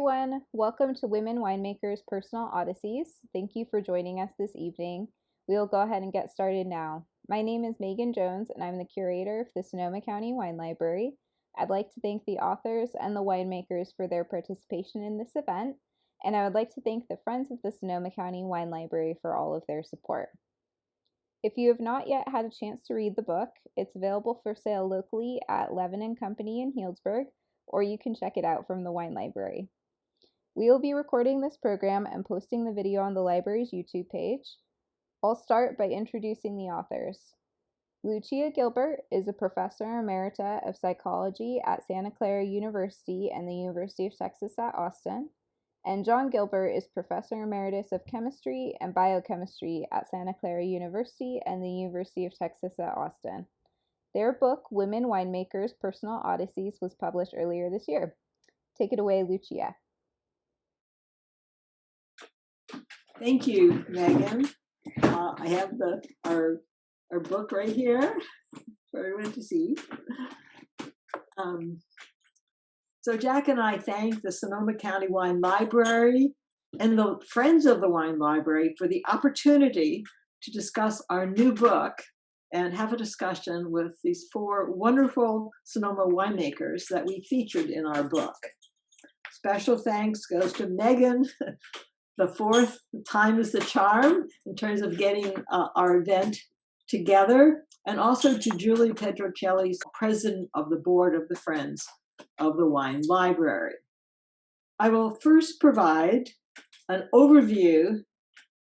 everyone. Welcome to Women Winemakers Personal Odysseys. Thank you for joining us this evening. We'll go ahead and get started now. My name is Megan Jones, and I'm the curator of the Sonoma County Wine Library. I'd like to thank the authors and the winemakers for their participation in this event, and I would like to thank the Friends of the Sonoma County Wine Library for all of their support. If you have not yet had a chance to read the book, it's available for sale locally at Levin & Company in Healdsburg, or you can check it out from the wine library. We will be recording this program and posting the video on the library's YouTube page. I'll start by introducing the authors. Lucia Gilbert is a professor emerita of psychology at Santa Clara University and the University of Texas at Austin, and John Gilbert is professor emeritus of chemistry and biochemistry at Santa Clara University and the University of Texas at Austin. Their book, Women Winemakers Personal Odysseys, was published earlier this year. Take it away, Lucia. Thank you, Megan. I have our book right here for everyone to see. So Jack and I thank the Sonoma County Wine Library and the Friends of the Wine Library for the opportunity to discuss our new book and have a discussion with these four wonderful Sonoma winemakers that we featured in our book. Special thanks goes to Megan, the fourth time is the charm in terms of getting our event together, and also to Julie Pedrocelli, president of the board of the Friends of the Wine Library. I will first provide an overview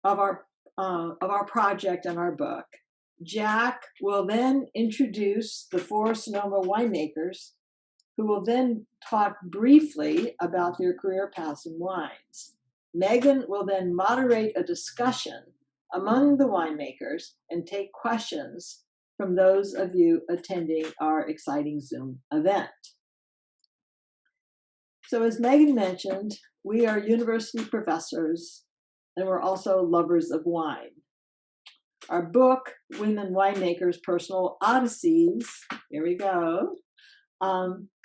of our project and our book. Jack will then introduce the four Sonoma winemakers, who will then talk briefly about their career paths in wines. Megan will then moderate a discussion among the winemakers and take questions from those of you attending our exciting Zoom event. So as Megan mentioned, we are university professors and we're also lovers of wine. Our book, Women Winemakers Personal Odysseys, here we go,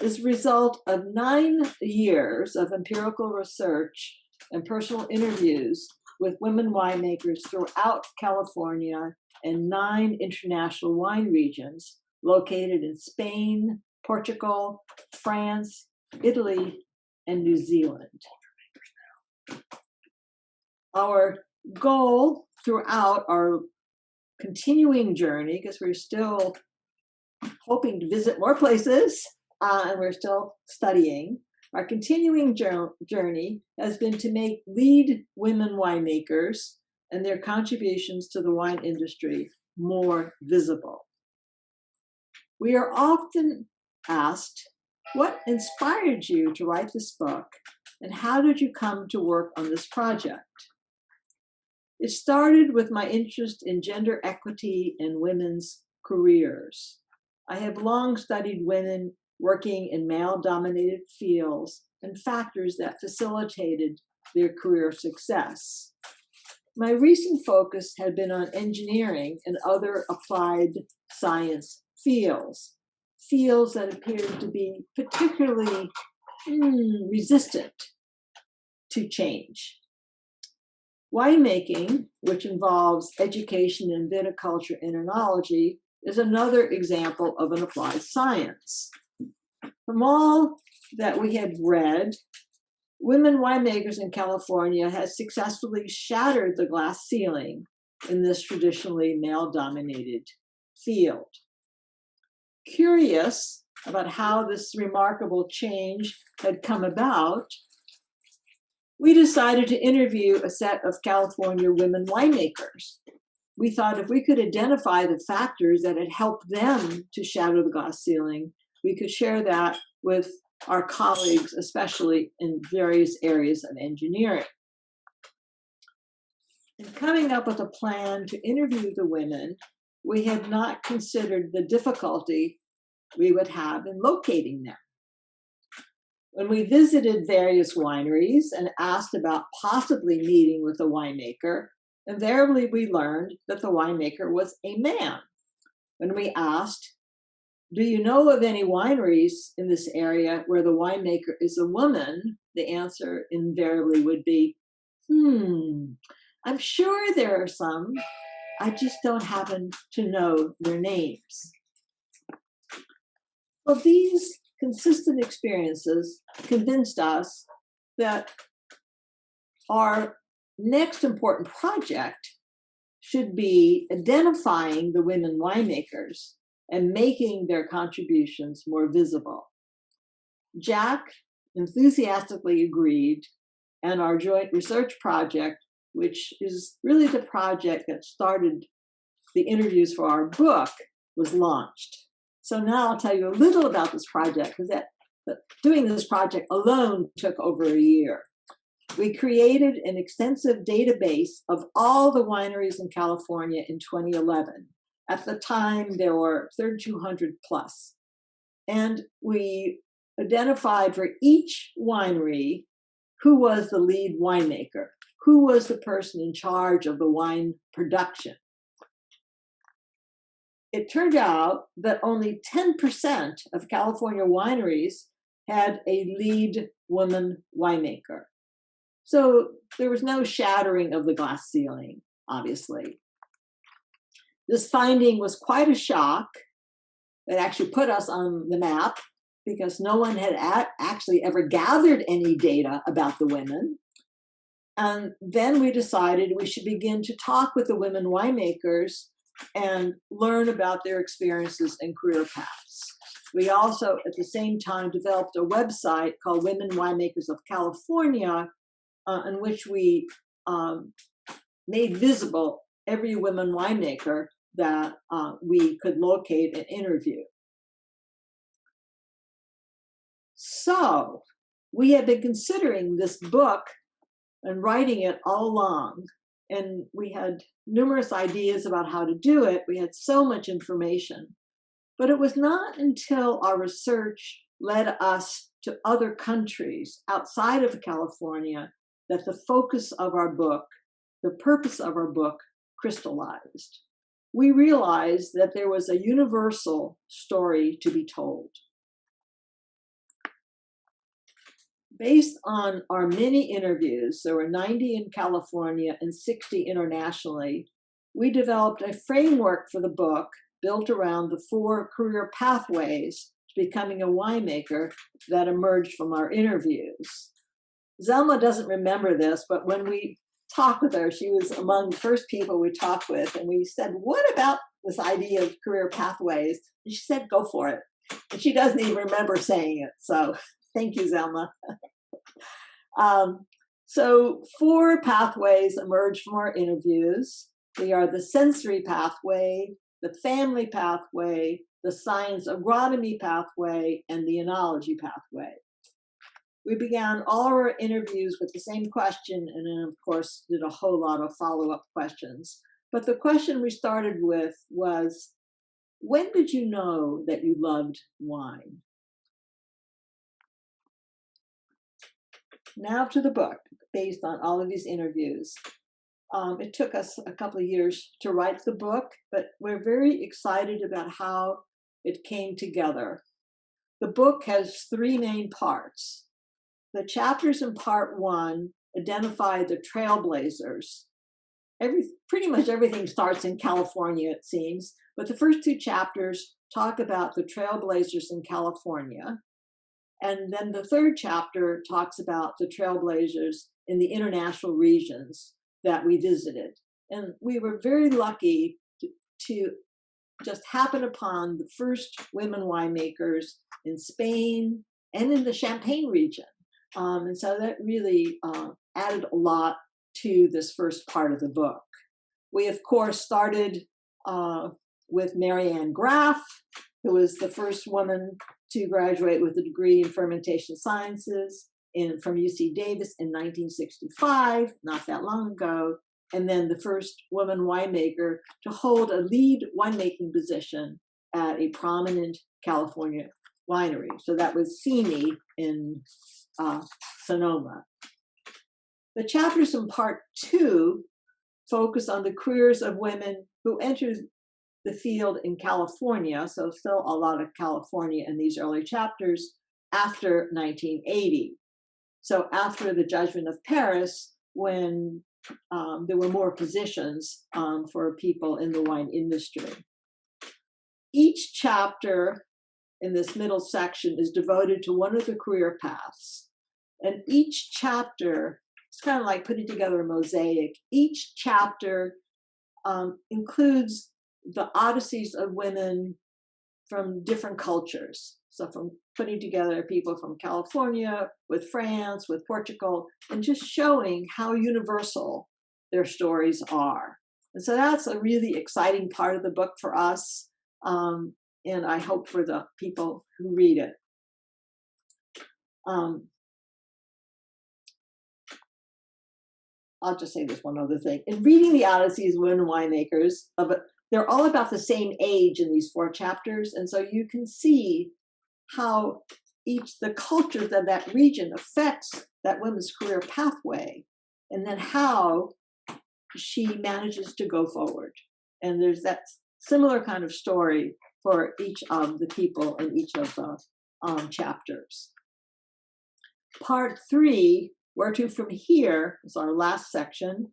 is a result of 9 years of empirical research and personal interviews with women winemakers throughout California and 9 international wine regions located in Spain, Portugal, France, Italy, and New Zealand. Our goal throughout our continuing journey, because we're still hoping to visit more places and we're still studying, our continuing journey has been to make lead women winemakers and their contributions to the wine industry more visible. We are often asked, what inspired you to write this book, and how did you come to work on this project? It started with my interest in gender equity and women's careers. I have long studied women working in male-dominated fields and factors that facilitated their career success. My recent focus had been on engineering and other applied science fields that appeared to be particularly resistant to change. Winemaking, which involves education in viticulture and enology, is another example of an applied science. From all that we had read, women winemakers in California had successfully shattered the glass ceiling in this traditionally male-dominated field. Curious about how this remarkable change had come about, we decided to interview a set of California women winemakers. We thought if we could identify the factors that had helped them to shatter the glass ceiling, we could share that with our colleagues, especially in various areas of engineering. In coming up with a plan to interview the women, we had not considered the difficulty we would have in locating them. When we visited various wineries and asked about possibly meeting with a winemaker, invariably we learned that the winemaker was a man. When we asked, do you know of any wineries in this area where the winemaker is a woman? the answer invariably would be, I'm sure there are some. I just don't happen to know their names. Well, these consistent experiences convinced us that our next important project should be identifying the women winemakers and making their contributions more visible. Jack enthusiastically agreed, and our joint research project, which is really the project that started the interviews for our book, was launched. So now I'll tell you a little about this project, because doing this project alone took over a year. We created an extensive database of all the wineries in California in 2011. At the time, there were 3,200 plus. And we identified for each winery who was the lead winemaker, who was the person in charge of the wine production. It turned out that only 10% of California wineries had a lead woman winemaker. So there was no shattering of the glass ceiling, obviously. This finding was quite a shock. It actually put us on the map because no one had actually ever gathered any data about the women. And then we decided we should begin to talk with the women winemakers and learn about their experiences and career paths. We also, at the same time, developed a website called Women Winemakers of California, in which we made visible every women winemaker that we could locate and interview. So we had been considering this book and writing it all along, and we had numerous ideas about how to do it. We had so much information, but it was not until our research led us to other countries outside of California that the focus of our book, the purpose of our book, crystallized. We realized that there was a universal story to be told. Based on our many interviews, there were 90 in California and 60 internationally, we developed a framework for the book built around the 4 career pathways to becoming a winemaker that emerged from our interviews. Zelma doesn't remember this, but when we talked with her, she was among the first people we talked with, and we said, what about this idea of career pathways? And she said, go for it. And she doesn't even remember saying it, so thank you, Zelma. So 4 pathways emerged from our interviews. They are the sensory pathway, the family pathway, the science agronomy pathway, and the enology pathway. We began all our interviews with the same question, and then, of course, did a whole lot of follow-up questions. But the question we started with was, when did you know that you loved wine? Now to the book, based on all of these interviews. It took us a couple of years to write the book, but we're very excited about how it came together. The book has 3 main parts. The chapters in part 1 identify the trailblazers. Pretty much everything starts in California, it seems, but the first 2 chapters talk about the trailblazers in California. And then the 3rd chapter talks about the trailblazers in the international regions that we visited. And we were very lucky to just happen upon the first women winemakers in Spain and in the Champagne region. And so that really added a lot to this first part of the book. We, of course, started with Marianne Graff, who was the first woman to graduate with a degree in fermentation sciences from UC Davis in 1965, not that long ago, and then the first woman winemaker to hold a lead winemaking position at a prominent California winery. So that was Simi in Sonoma. The chapters in part 2 focus on the careers of women who entered the field in California, so still a lot of California in these early chapters, after 1980. So after the Judgment of Paris, when there were more positions for people in the wine industry. Each chapter in this middle section is devoted to one of the career paths. And each chapter, it's kind of like putting together a mosaic. Each chapter includes the odysseys of women from different cultures. So from putting together people from California, with France, with Portugal, and just showing how universal their stories are. And so that's a really exciting part of the book for us. And I hope for the people who read it. I'll just say this one other thing. In reading the Odysseys of Women Winemakers, they're all about the same age in these 4 chapters. And so you can see how the culture of that region affects that woman's career pathway, and then how she manages to go forward. And there's that similar kind of story for each of the people in each of the chapters. Part 3, Where to From Here, is our last section,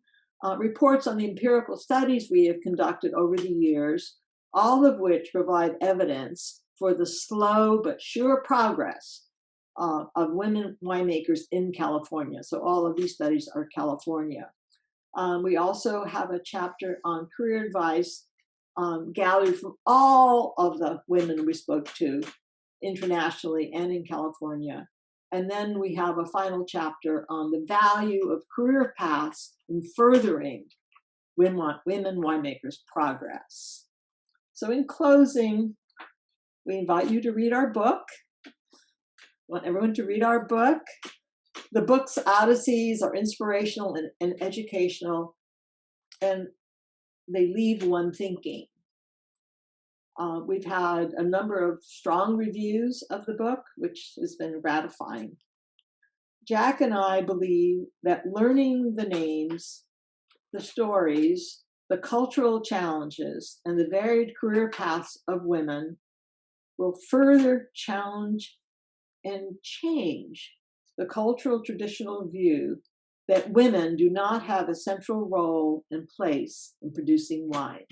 reports on the empirical studies we have conducted over the years, all of which provide evidence for the slow but sure progress of women winemakers in California. So all of these studies are California. We also have a chapter on career advice gathered from all of the women we spoke to internationally and in California. And then we have a final chapter on the value of career paths in furthering women winemakers' progress. So in closing, we invite you to read our book. We want everyone to read our book. The book's Odysseys are inspirational and educational, and they leave one thinking. We've had a number of strong reviews of the book, which has been gratifying. Jack and I believe that learning the names, the stories, the cultural challenges, and the varied career paths of women will further challenge and change the cultural traditional view that women do not have a central role and place in producing wine.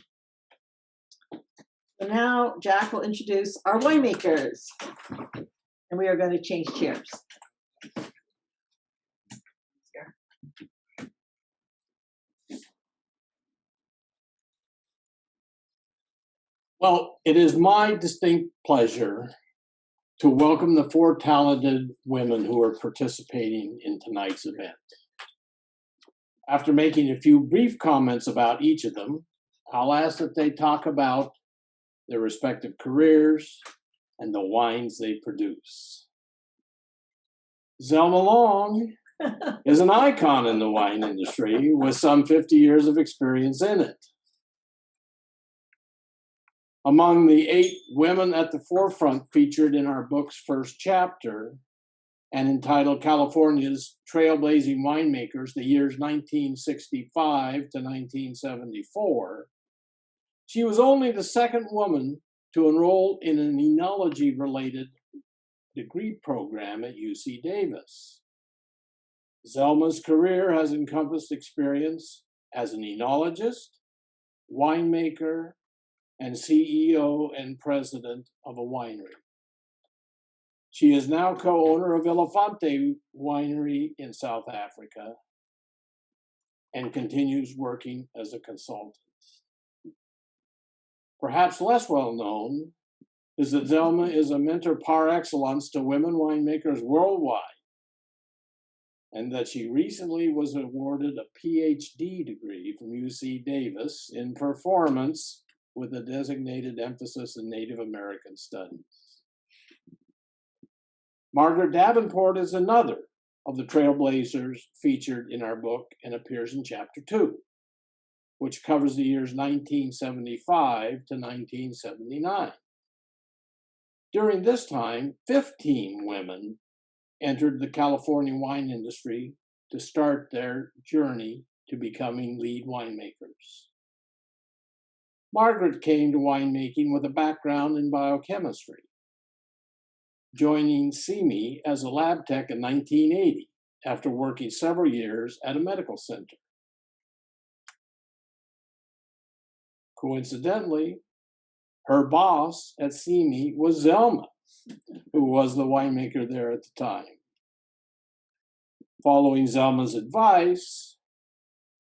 So now Jack will introduce our winemakers, and we are going to change chairs. Well, it is my distinct pleasure to welcome the 4 talented women who are participating in tonight's event. After making a few brief comments about each of them, I'll ask that they talk about their respective careers and the wines they produce. Zelma Long is an icon in the wine industry with some 50 years of experience in it. Among the 8 women at the forefront featured in our book's first chapter, and entitled California's Trailblazing Winemakers, the years 1965 to 1974, she was only the second woman to enroll in an enology-related degree program at UC Davis. Zelma's career has encompassed experience as an enologist, winemaker, and CEO and president of a winery. She is now co-owner of Elefante Winery in South Africa and continues working as a consultant. Perhaps less well known is that Zelma is a mentor par excellence to women winemakers worldwide, and that she recently was awarded a PhD degree from UC Davis in performance with a designated emphasis in Native American studies. Margaret Davenport is another of the trailblazers featured in our book and appears in chapter 2, which covers the years 1975 to 1979. During this time, 15 women entered the California wine industry to start their journey to becoming lead winemakers. Margaret came to winemaking with a background in biochemistry, joining CME as a lab tech in 1980 after working several years at a medical center. Coincidentally, her boss at Simi was Zelma, who was the winemaker there at the time. Following Zelma's advice,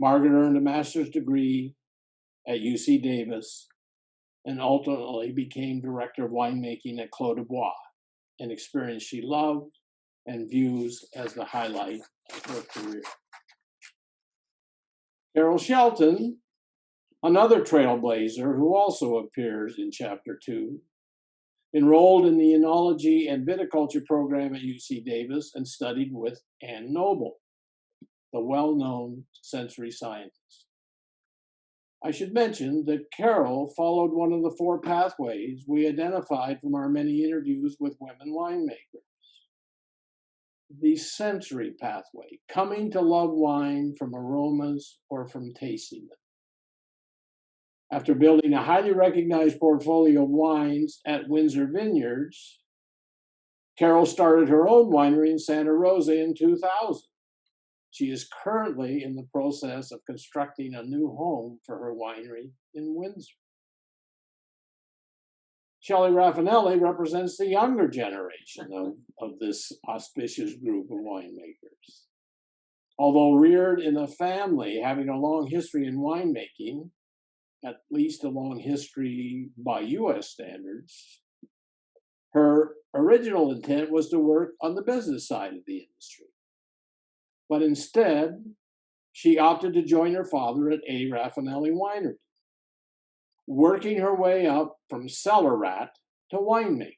Margaret earned a master's degree at UC Davis and ultimately became director of winemaking at Clos du Bois, an experience she loved and views as the highlight of her career. Carol Shelton, another trailblazer who also appears in Chapter 2, enrolled in the Enology and Viticulture program at UC Davis and studied with Anne Noble, the well-known sensory scientist. I should mention that Carol followed one of the 4 pathways we identified from our many interviews with women winemakers. The sensory pathway, coming to love wine from aromas or from tasting them. After building a highly recognized portfolio of wines at Windsor Vineyards, Carol started her own winery in Santa Rosa in 2000. She is currently in the process of constructing a new home for her winery in Windsor. Shelly Raffanelli represents the younger generation of this auspicious group of winemakers. Although reared in a family having a long history in winemaking, at least a long history by US standards, her original intent was to work on the business side of the industry. But instead, she opted to join her father at A. Raffanelli Winery, working her way up from cellar rat to winemaker.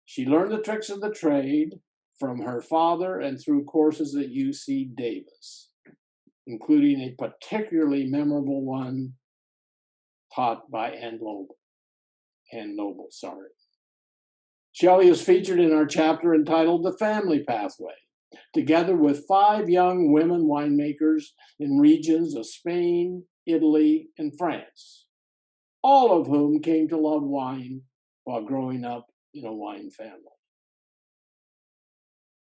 She learned the tricks of the trade from her father and through courses at UC Davis, including a particularly memorable one taught by Anne Noble. Shelly is featured in our chapter entitled The Family Pathway, together with 5 young women winemakers in regions of Spain, Italy, and France, all of whom came to love wine while growing up in a wine family.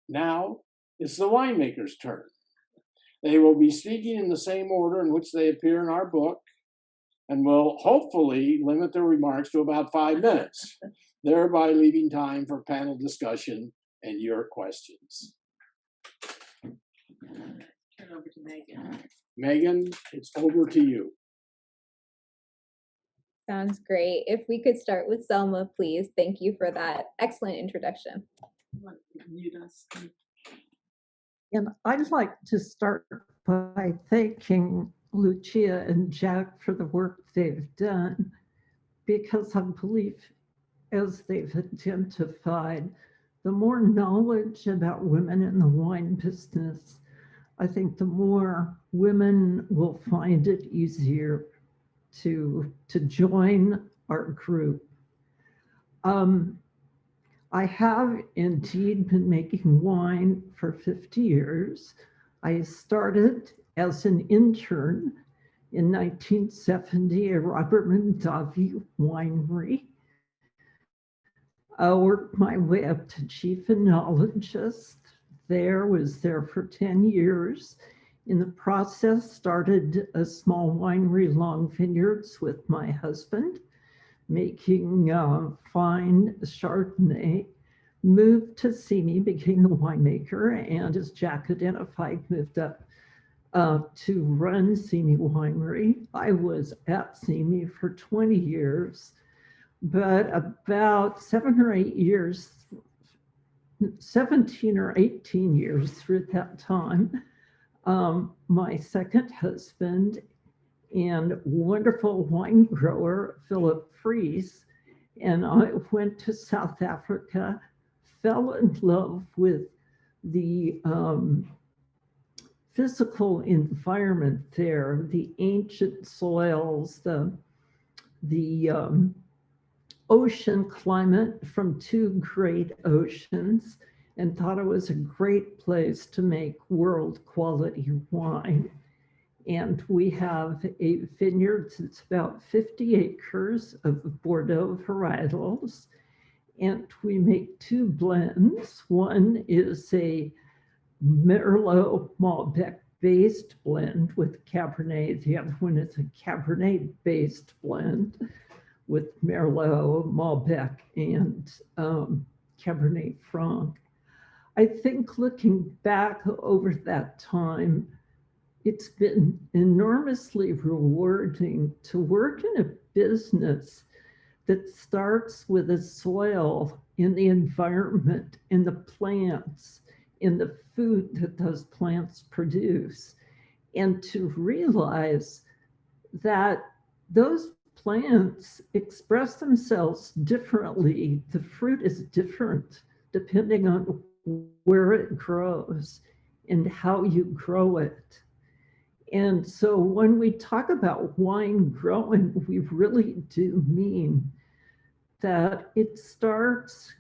Now it's the winemakers' turn. They will be speaking in the same order in which they appear in our book, and will hopefully limit their remarks to about 5 minutes, thereby leaving time for panel discussion and your questions. Turn over to Megan. Megan, it's over to you. Sounds great. If we could start with Selma, please. Thank you for that excellent introduction. Mute us. And I'd like to start by thanking Lucia and Jack for the work they've done, because I believe, as they've identified, the more knowledge about women in the wine business, I think the more women will find it easier to join our group. I have indeed been making wine for 50 years. I started as an intern in 1970 at Robert Mondavi Winery. I worked my way up to chief enologist. Was there for 10 years. In the process, started a small winery, Long Vineyards, with my husband, making fine Chardonnay. Moved to Simi, became the winemaker, and as Jack identified, moved up to run Simi Winery. I was at Simi for 20 years, but about 17 or 18 years through that time, my second husband and wonderful wine grower, Philip Fries, and I went to South Africa, fell in love with the physical environment there, the ancient soils, the ocean climate from 2 great oceans, and thought it was a great place to make world quality wine. And we have a vineyard that's about 50 acres of Bordeaux varietals. And we make 2 blends. One is a Merlot Malbec-based blend with Cabernet. The other one is a Cabernet-based blend with Merlot, Malbec, and Cabernet Franc. I think looking back over that time, it's been enormously rewarding to work in a business that starts with the soil, in the environment, in the plants, in the food that those plants produce, and to realize that those plants express themselves differently. The fruit is different depending on where it grows and how you grow it. And so when we talk about wine growing, we really do mean that it starts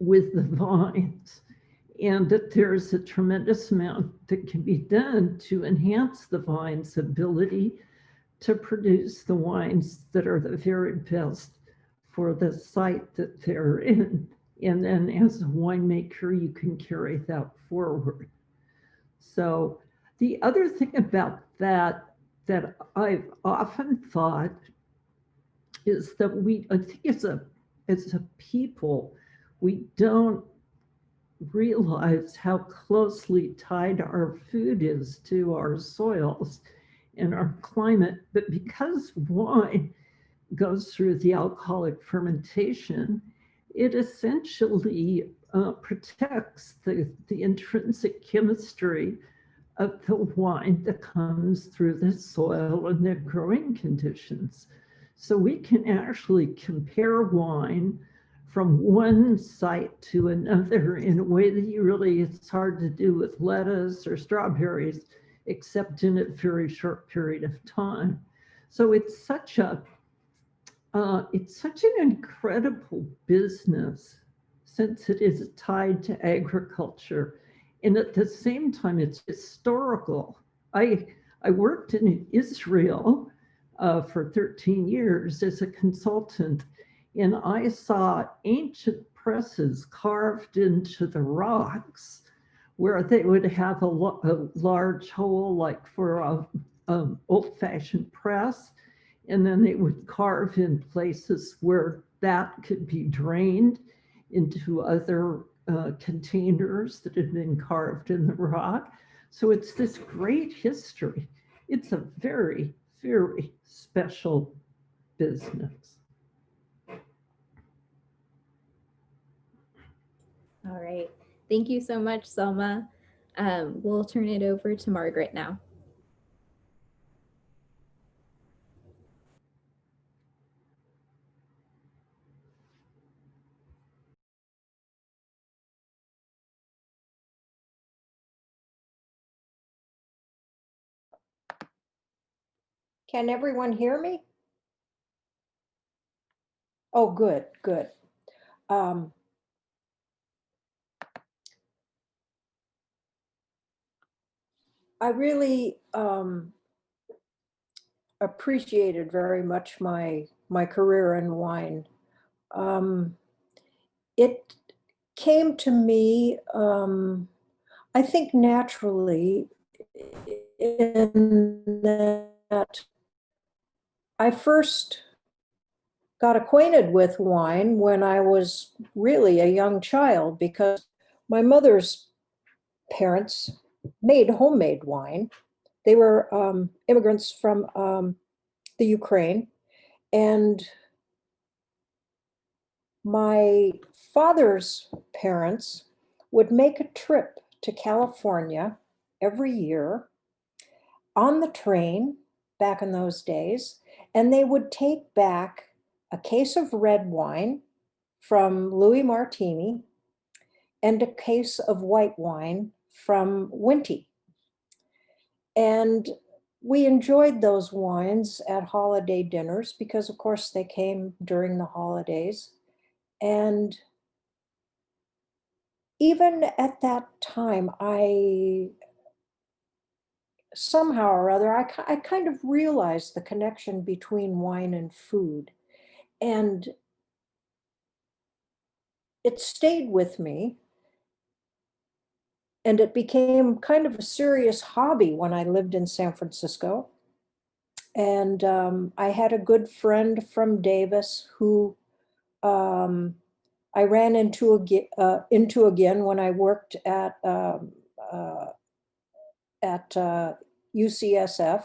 with the vines, and that there's a tremendous amount that can be done to enhance the vine's ability to produce the wines that are the very best for the site that they're in. And then as a winemaker, you can carry that forward. So the other thing about that I've often thought is that I think as a people, we don't realize how closely tied our food is to our soils and our climate. But because wine goes through the alcoholic fermentation, it essentially protects the intrinsic chemistry of the wine that comes through the soil and the growing conditions. So we can actually compare wine from one site to another in a way that it's hard to do with lettuce or strawberries, except in a very short period of time. So it's such an incredible business, since it is tied to agriculture. And at the same time, it's historical. I worked in Israel for 13 years as a consultant, and I saw ancient presses carved into the rocks where they would have a large hole, like for an old-fashioned press, and then they would carve in places where that could be drained into other containers that had been carved in the rock. So it's this great history. It's a very, very special business. All right. Thank you so much, Selma. We'll turn it over to Margaret now. Can everyone hear me? Oh, good, good. I really appreciated very much my career in wine. It came to me, I think, naturally, in that I first got acquainted with wine when I was really a young child, because my mother's parents made homemade wine. They were immigrants from the Ukraine, and my father's parents would make a trip to California every year on the train back in those days, and they would take back a case of red wine from Louis Martini and a case of white wine from Winty. And we enjoyed those wines at holiday dinners because, of course, they came during the holidays. And even at that time, I somehow or other, I kind of realized the connection between wine and food. And it stayed with me. and it became kind of a serious hobby when I lived in San Francisco. And I had a good friend from Davis who I ran into again when I worked at UCSF,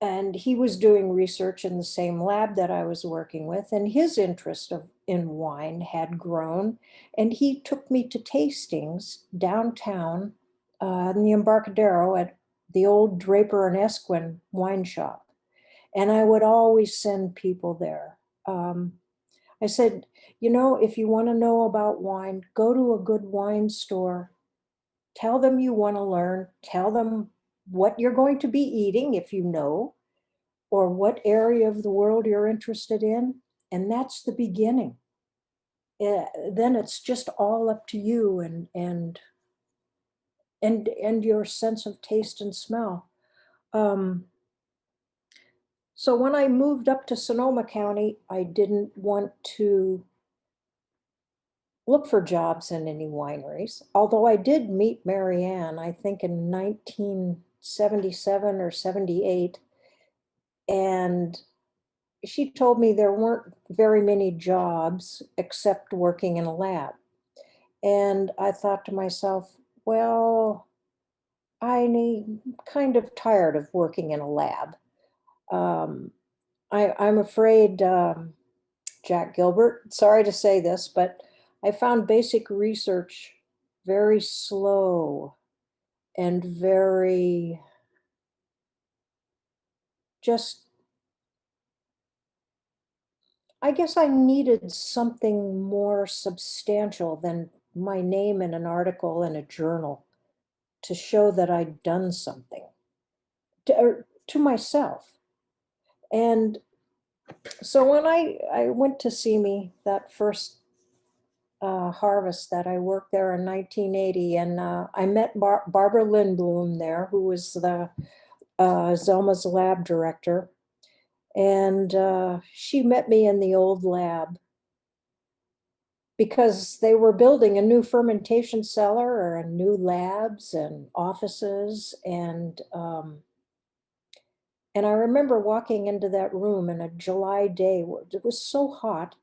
and he was doing research in the same lab that I was working with, and his interest in wine had grown, and he took me to tastings downtown in the Embarcadero at the old Draper and Esquin wine shop, and I would always send people there. I said, you know, if you want to know about wine, go to a good wine store. Tell them you want to learn. Tell them what you're going to be eating, if you know, or what area of the world you're interested in. And that's the beginning. Then it's just all up to you and your sense of taste and smell. So when I moved up to Sonoma County, I didn't want to look for jobs in any wineries, although I did meet Marianne, I think in 1977 or 78. And she told me there weren't very many jobs except working in a lab. And I thought to myself, well, I'm kind of tired of working in a lab. I'm afraid, Jack Gilbert, sorry to say this, but I found basic research very slow and very just, I guess I needed something more substantial than my name in an article in a journal to show that I'd done something to myself. And so when I went to see me that first harvest that I worked there in 1980, and I met Barbara Lindblom there, who was the Zelma's lab director. And she met me in the old lab because they were building a new fermentation cellar and new labs and offices. And I remember walking into that room in a July day where it was so hot,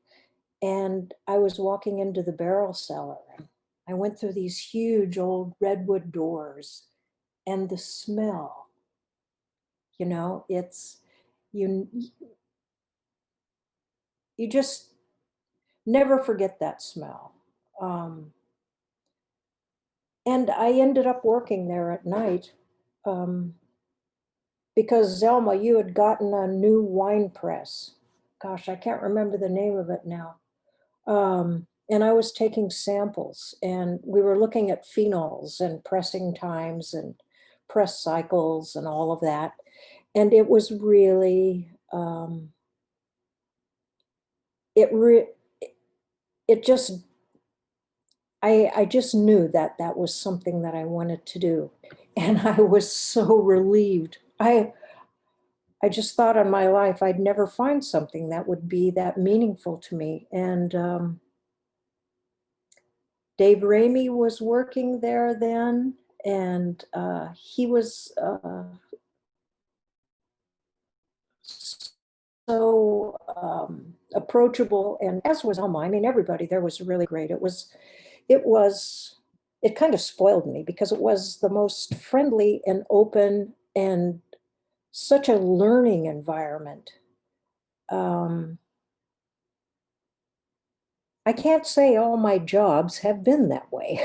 and I was walking into the barrel cellar. And I went through these huge old redwood doors, and the smell, you know, you you just never forget that smell. And I ended up working there at night because Zelma, you had gotten a new wine press. Gosh, I can't remember the name of it now. And I was taking samples, and we were looking at phenols and pressing times and press cycles and all of that. And it was really, it just, I just knew that that was something that I wanted to do. And I was so relieved. I just thought in my life I'd never find something that would be that meaningful to me. And Dave Ramey was working there then, and he was so approachable, and as was Alma. I mean, everybody there was really great. It kind of spoiled me because it was the most friendly and open and such a learning environment. I can't say all my jobs have been that way,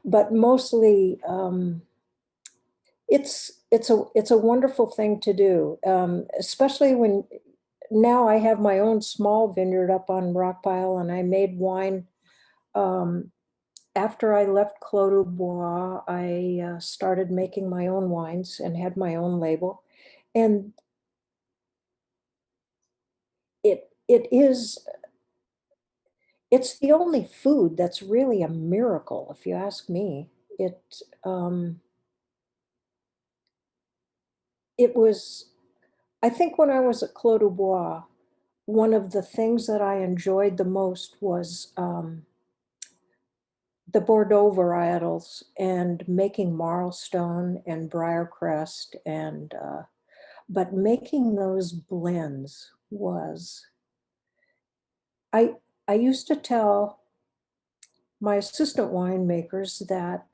but mostly it's a wonderful thing to do, especially when now I have my own small vineyard up on Rockpile, and I made wine. After I left Clos du Bois, I started making my own wines and had my own label, and it's the only food that's really a miracle, if you ask me. Um, it was, I think when I was at Clos du Bois, one of the things that I enjoyed the most was the Bordeaux varietals and making Marlstone and Briarcrest but making those blends was, I used to tell my assistant winemakers that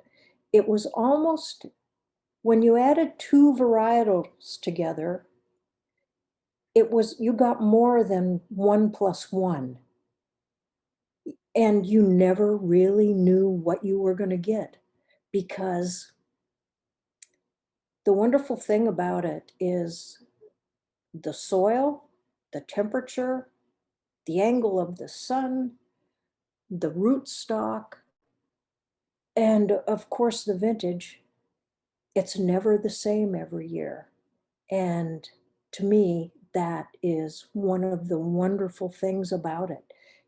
it was almost, when you added two varietals together, you got more than 1+1. And you never really knew what you were going to get, because the wonderful thing about it is the soil, the temperature, the angle of the sun, the rootstock, and of course the vintage. It's never the same every year. And to me, that is one of the wonderful things about it,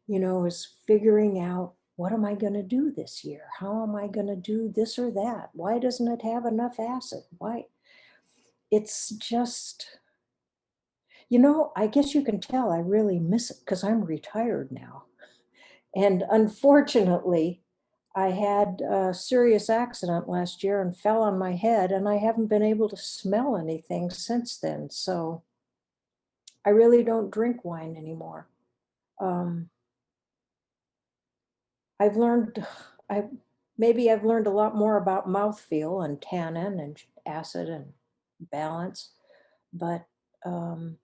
is figuring out, what am I going to do this year? How am I going to do this or that? Why doesn't it have enough acid? Why? It's just, I guess you can tell I really miss it because I'm retired now. And unfortunately, I had a serious accident last year and fell on my head, and I haven't been able to smell anything since then. So I really don't drink wine anymore. I've learned I've learned a lot more about mouthfeel and tannin and acid and balance, but I'm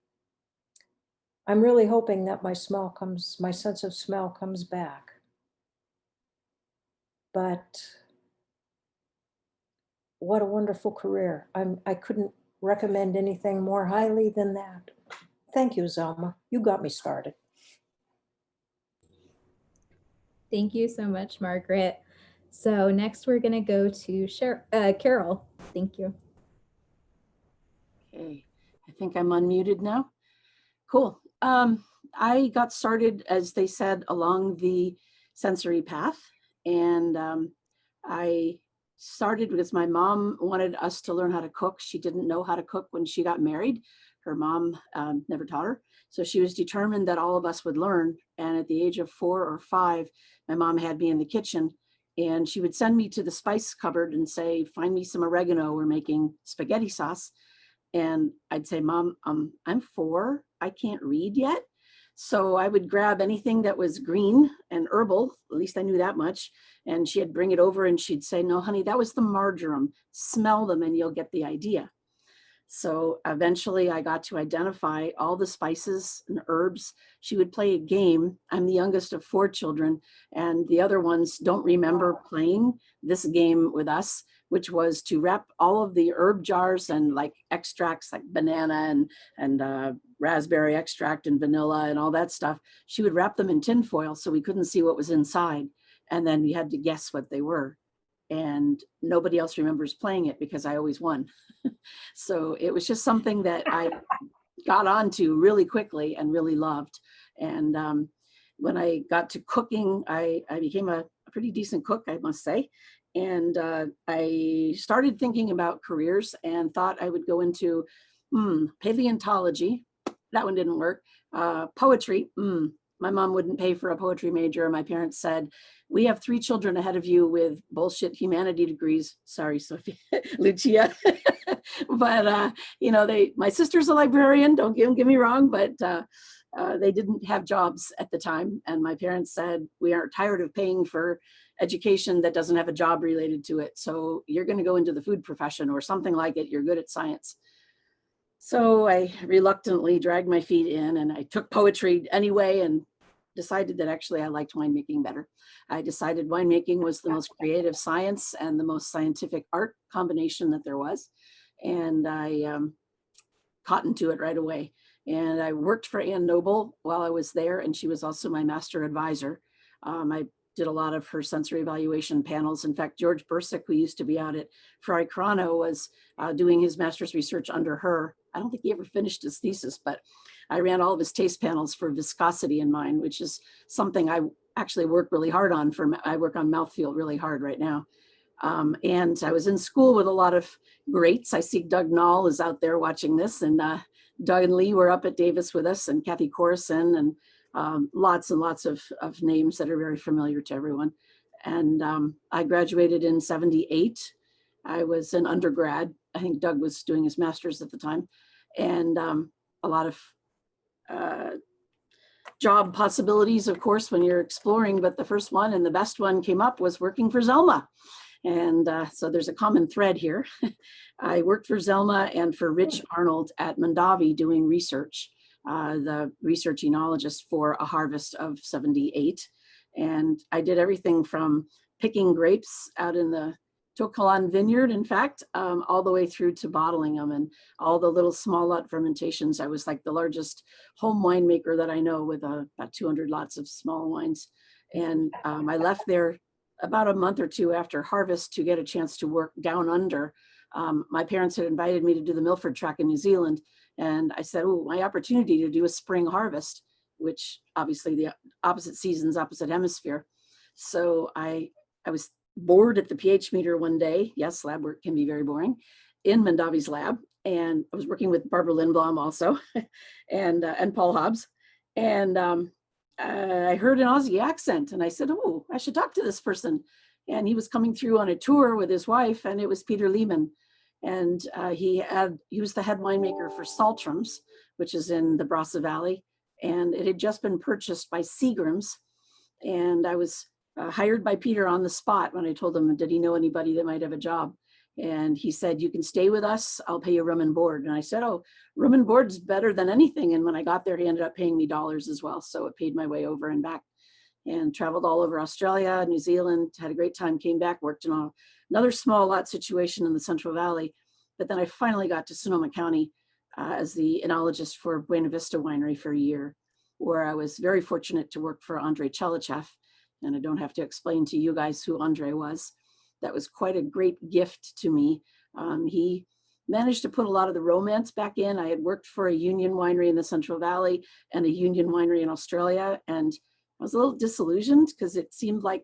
really hoping that my sense of smell comes back. But what a wonderful career. I couldn't recommend anything more highly than that. Thank you, Zelma. You got me started. Thank you so much, Margaret. So next we're going to go to Carol. Thank you. Okay, I think I'm unmuted now. Cool. I got started, as they said, along the sensory path, and I started because my mom wanted us to learn how to cook. She didn't know how to cook when she got married. Her mom never taught her. So she was determined that all of us would learn. And at the age of 4 or 5, my mom had me in the kitchen, and she would send me to the spice cupboard and say, find me some oregano, we're making spaghetti sauce. And I'd say, Mom, I'm 4, I can't read yet. So I would grab anything that was green and herbal, at least I knew that much. And she'd bring it over and she'd say, no, honey, that was the marjoram. Smell them and you'll get the idea. So eventually I got to identify all the spices and herbs. She would play a game. I'm the youngest of 4 children, and the other ones don't remember playing this game with us, which was to wrap all of the herb jars and like extracts like banana and raspberry extract and vanilla and all that stuff. She would wrap them in tin foil so we couldn't see what was inside. And then we had to guess what they were. And nobody else remembers playing it because I always won. So it was just something that I got onto really quickly and really loved. And when I got to cooking, I became a pretty decent cook, I must say. And I started thinking about careers and thought I would go into paleontology. That one didn't work. Poetry. My mom wouldn't pay for a poetry major. My parents said, we have 3 children ahead of you with bullshit humanity degrees. Sorry, Sophie, Lucia. But, my sister's a librarian, don't get me wrong, but they didn't have jobs at the time. And my parents said, we are tired of paying for education that doesn't have a job related to it. So you're going to go into the food profession or something like it. You're good at science. So I reluctantly dragged my feet in and I took poetry anyway and decided that actually I liked winemaking better. I decided winemaking was the most creative science and the most scientific art combination that there was. And I cottoned to it right away. And I worked for Ann Noble while I was there, and she was also my master advisor. I did a lot of her sensory evaluation panels. In fact, George Bursick, who used to be out at Frei Krano, was doing his master's research under her. I don't think he ever finished his thesis, but I ran all of his taste panels for viscosity in mine, which is something I actually work really hard on. I work on mouthfeel really hard right now. And I was in school with a lot of greats. I see Doug Knoll is out there watching this, and Doug and Lee were up at Davis with us, and Kathy Corson, and lots and lots of names that are very familiar to everyone. And I graduated in 78. I was an undergrad. I think Doug was doing his master's at the time. And a lot of job possibilities, of course, when you're exploring, but the first one and the best one came up was working for Zelma. And so there's a common thread here. I worked for Zelma and for Rich Arnold at Mondavi doing research, the research enologist for a harvest of 78. And I did everything from picking grapes out in the Tokalan vineyard, in fact, all the way through to bottling them and all the little small lot fermentations. I was like the largest home winemaker that I know with about 200 lots of small wines. And I left there about a month or two after harvest to get a chance to work down under. My parents had invited me to do the Milford track in New Zealand. And I said, oh, my opportunity to do a spring harvest, which obviously the opposite seasons, opposite hemisphere. So I was bored at the pH meter one day. Yes, lab work can be very boring in Mondavi's lab. And I was working with Barbara Lindblom also and Paul Hobbs. And I heard an Aussie accent and I said, oh, I should talk to this person. And he was coming through on a tour with his wife, and it was Peter Lehman. And he was the head winemaker for Saltram's, which is in the Barossa Valley. And it had just been purchased by Seagram's. And I was hired by Peter on the spot when I told him, did he know anybody that might have a job? And he said, you can stay with us. I'll pay you room and board. And I said, oh, room and board's better than anything. And when I got there, he ended up paying me dollars as well. So it paid my way over and back, and traveled all over Australia, New Zealand, had a great time, came back, worked in another small lot situation in the Central Valley. But then I finally got to Sonoma County as the enologist for Buena Vista Winery for a year, where I was very fortunate to work for Andrei Chelichev. And I don't have to explain to you guys who Andrei was. That was quite a great gift to me. He managed to put a lot of the romance back in. I had worked for a union winery in the Central Valley and a union winery in Australia. And I was a little disillusioned because it seemed like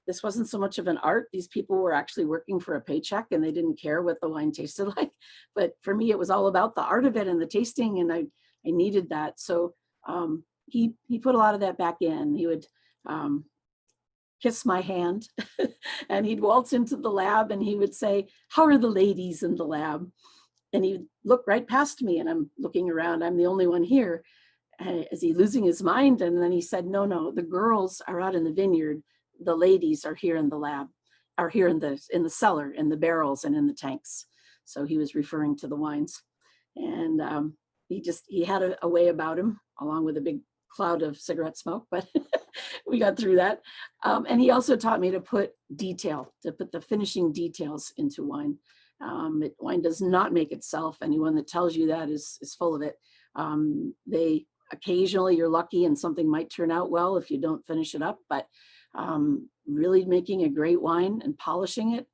this wasn't so much of an art. These people were actually working for a paycheck and they didn't care what the wine tasted like. But for me, it was all about the art of it and the tasting, and I needed that. So he put a lot of that back in. He would kiss my hand and he'd waltz into the lab and he would say, how are the ladies in the lab? And he'd look right past me and I'm looking around, I'm the only one here. Is he losing his mind? And then he said, no, the girls are out in the vineyard. The ladies are here in the lab, are here in the cellar, in the barrels and in the tanks. So he was referring to the wines. And he had a way about him, along with a big cloud of cigarette smoke, but we got through that. And he also taught me to put the finishing details into wine. Wine does not make itself. Anyone that tells you that is full of it. Occasionally you're lucky and something might turn out well if you don't finish it up, but really making a great wine and polishing it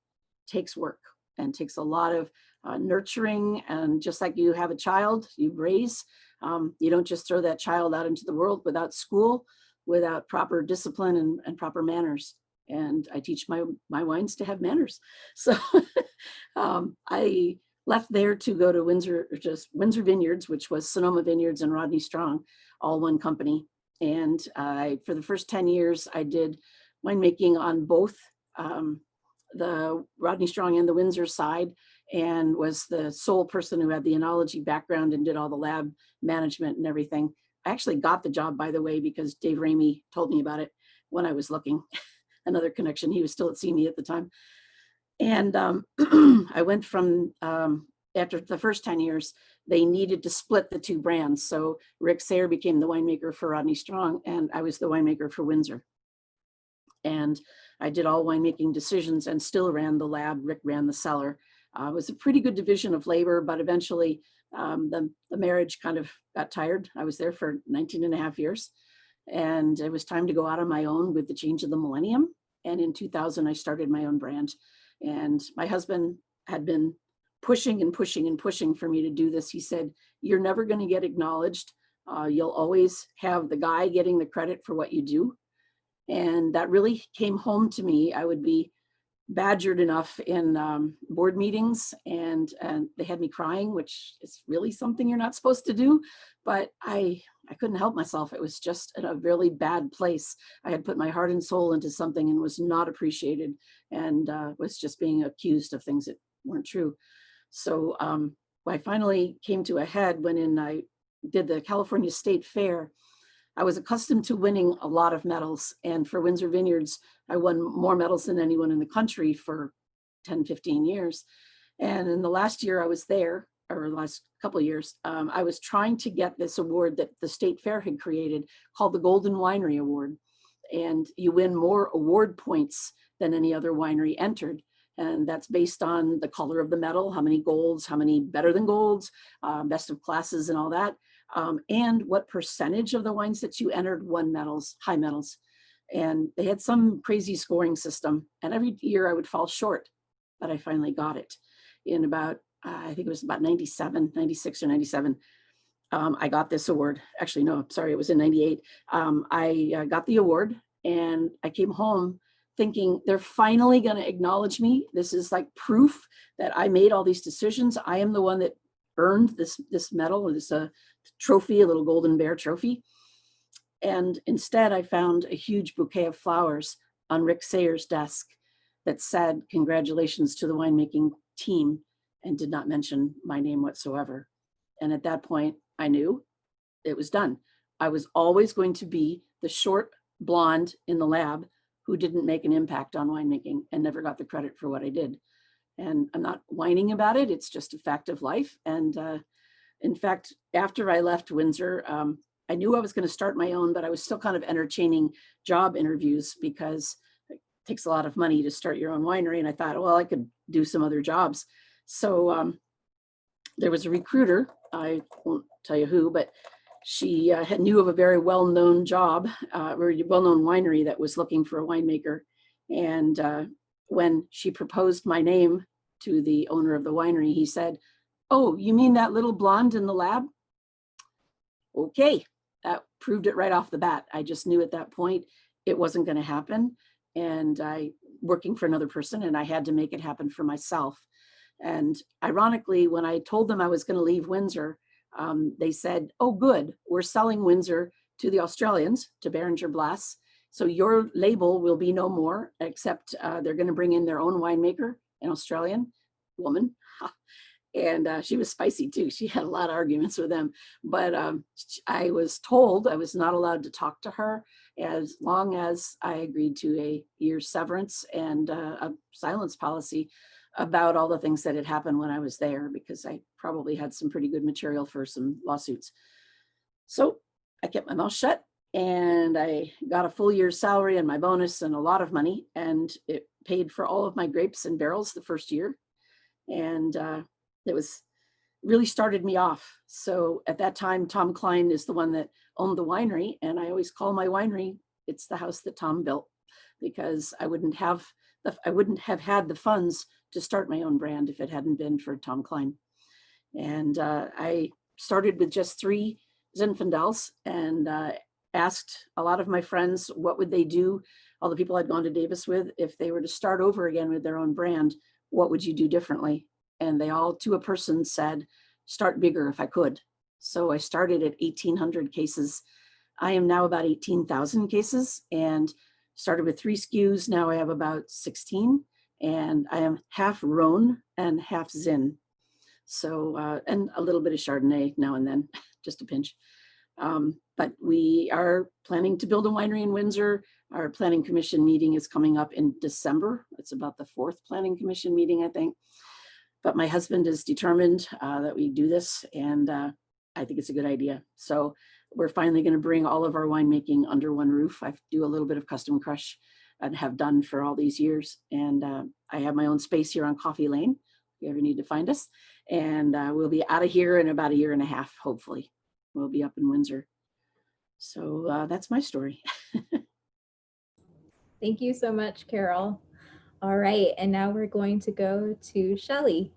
takes work and takes a lot of nurturing. And just like you have a child you raise, you don't just throw that child out into the world without school, without proper discipline and proper manners. And I teach my wines to have manners. So I left there to go to Windsor Vineyards, which was Sonoma Vineyards and Rodney Strong, all one company. And for the first 10 years, I did winemaking on both the Rodney Strong and the Windsor side, and was the sole person who had the enology background and did all the lab management and everything. I actually got the job, by the way, because Dave Ramey told me about it when I was looking. Another connection. He was still at CME at the time. And I went from, after the first 10 years, they needed to split the two brands. So Rick Sayre became the winemaker for Rodney Strong, and I was the winemaker for Windsor. And I did all winemaking decisions and still ran the lab. Rick ran the cellar. It was a pretty good division of labor, but eventually the marriage kind of got tired. I was there for 19 and a half years. And it was time to go out on my own with the change of the millennium. And in 2000, I started my own brand. And my husband had been pushing and pushing and pushing for me to do this. He said, you're never going to get acknowledged. You'll always have the guy getting the credit for what you do. And that really came home to me. I would be badgered enough in board meetings, and they had me crying, which is really something you're not supposed to do. But I I couldn't help myself. It was just in a really bad place. I had put my heart and soul into something and was not appreciated, and was just being accused of things that weren't true. So I finally came to a head when I did the California State Fair. I was accustomed to winning a lot of medals, and for Windsor Vineyards, I won more medals than anyone in the country for 10, 15 years. And in the last year I was there, or the last couple of years, I was trying to get this award that the State Fair had created called the Golden Winery Award. And you win more award points than any other winery entered. And that's based on the color of the medal, how many golds, how many better than golds, best of classes and all that. And what percentage of the wines that you entered won medals, high medals. And they had some crazy scoring system. And every year I would fall short, but I finally got it in about, I think it was about 96 or 97. I got this award. Actually, no, sorry, it was in 98. I got the award, and I came home thinking they're finally going to acknowledge me. This is like proof that I made all these decisions. I am the one that earned this medal, or this trophy, a little golden bear trophy. And instead I found a huge bouquet of flowers on Rick Sayer's desk that said, "Congratulations to the winemaking team," and did not mention my name whatsoever. And at that point, I knew it was done. I was always going to be the short blonde in the lab who didn't make an impact on winemaking and never got the credit for what I did. And I'm not whining about it. It's just a fact of life. And in fact, after I left Windsor, I knew I was going to start my own, but I was still kind of entertaining job interviews because it takes a lot of money to start your own winery. And I thought, well, I could do some other jobs. So there was a recruiter, I won't tell you who, but she knew of a very well-known job, very well-known winery that was looking for a winemaker. And when she proposed my name to the owner of the winery, he said, "Oh, you mean that little blonde in the lab?" Okay, that proved it right off the bat. I just knew at that point it wasn't going to happen. And I working for another person, and I had to make it happen for myself. And ironically, when I told them I was going to leave Windsor, they said, "Oh, good, we're selling Windsor to the Australians, to Beringer Blass. So your label will be no more, except they're going to bring in their own winemaker, an Australian woman." And she was spicy too. She had a lot of arguments with them. But I was told I was not allowed to talk to her as long as I agreed to a year's severance and a silence policy about all the things that had happened when I was there, because I probably had some pretty good material for some lawsuits. So I kept my mouth shut, and I got a full year's salary and my bonus and a lot of money, and it paid for all of my grapes and barrels the first year. And it was really started me off. So at that time, Tom Klein is the one that owned the winery, and I always call my winery, it's the house that Tom built, because I wouldn't have had the funds to start my own brand if it hadn't been for Tom Klein. And I started with just 3 Zinfandels, and asked a lot of my friends what would they do, all the people I'd gone to Davis with, if they were to start over again with their own brand, what would you do differently? And they all, to a person, said, start bigger if I could. So I started at 1,800 cases. I am now about 18,000 cases, and started with 3 SKUs. Now I have about 16, and I am half Rhone and half Zin. So, and a little bit of Chardonnay now and then, just a pinch. But we are planning to build a winery in Windsor. Our planning commission meeting is coming up in December. It's about the 4th planning commission meeting, I think. But my husband is determined that we do this, and I think it's a good idea. So we're finally going to bring all of our winemaking under one roof. I do a little bit of custom crush and have done for all these years. And I have my own space here on Coffee Lane, if you ever need to find us. And we'll be out of here in about 1.5 years, hopefully. We'll be up in Windsor. So that's my story. Thank you so much, Carol. All right, and now we're going to go to Shelly.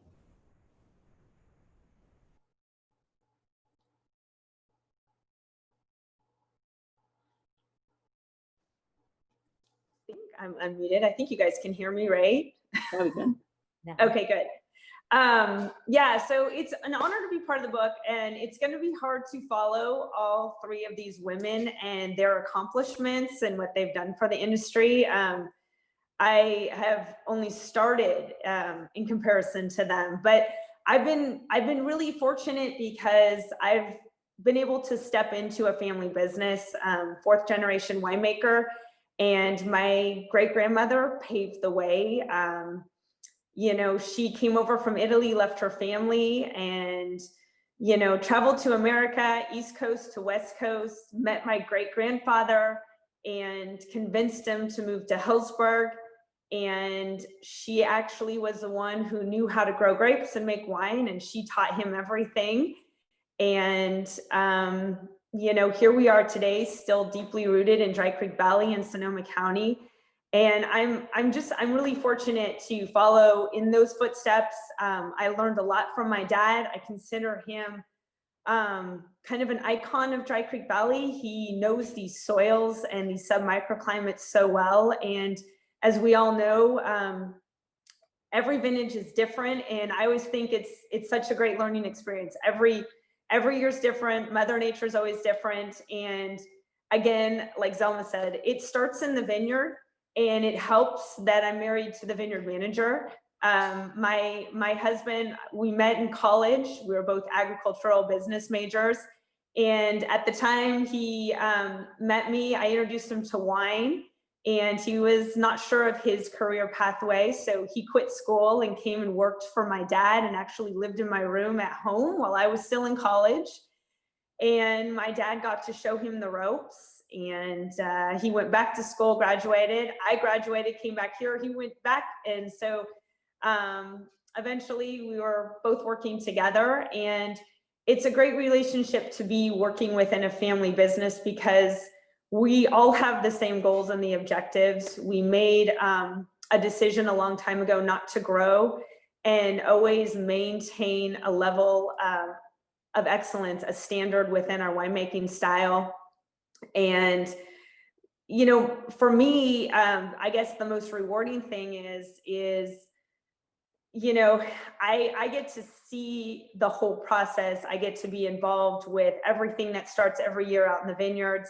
I'm unmuted. I think you guys can hear me, right? Yeah, we can. Okay, good. Yeah, so it's an honor to be part of the book, and it's going to be hard to follow all three of these women and their accomplishments and what they've done for the industry. I have only started in comparison to them, but I've been really fortunate because I've been able to step into a family business, fourth generation winemaker, and my great grandmother paved the way. You know, she came over from Italy, left her family, and, you know, traveled to America, East Coast to West Coast, met my great grandfather and convinced him to move to Hillsburg. And she actually was the one who knew how to grow grapes and make wine, and she taught him everything. And, you know, here we are today, still deeply rooted in Dry Creek Valley in Sonoma County. And I'm really fortunate to follow in those footsteps. I learned a lot from my dad. I consider him kind of an icon of Dry Creek Valley. He knows these soils and these submicroclimates so well. And as we all know, every vintage is different. And I always think it's such a great learning experience. Every year's different. Mother Nature is always different. And again, like Zelma said, it starts in the vineyard. And it helps that I'm married to the vineyard manager. My husband, we met in college. We were both agricultural business majors. And at the time he met me, I introduced him to wine, and he was not sure of his career pathway. So he quit school and came and worked for my dad and actually lived in my room at home while I was still in college. And my dad got to show him the ropes. And he went back to school, graduated. I graduated, came back here. He went back. And so eventually we were both working together. And it's a great relationship to be working within a family business because we all have the same goals and the objectives. We made a decision a long time ago not to grow and always maintain a level of excellence, a standard within our winemaking style. And, you know, for me, I guess the most rewarding thing is, you know, I get to see the whole process. I get to be involved with everything that starts every year out in the vineyards,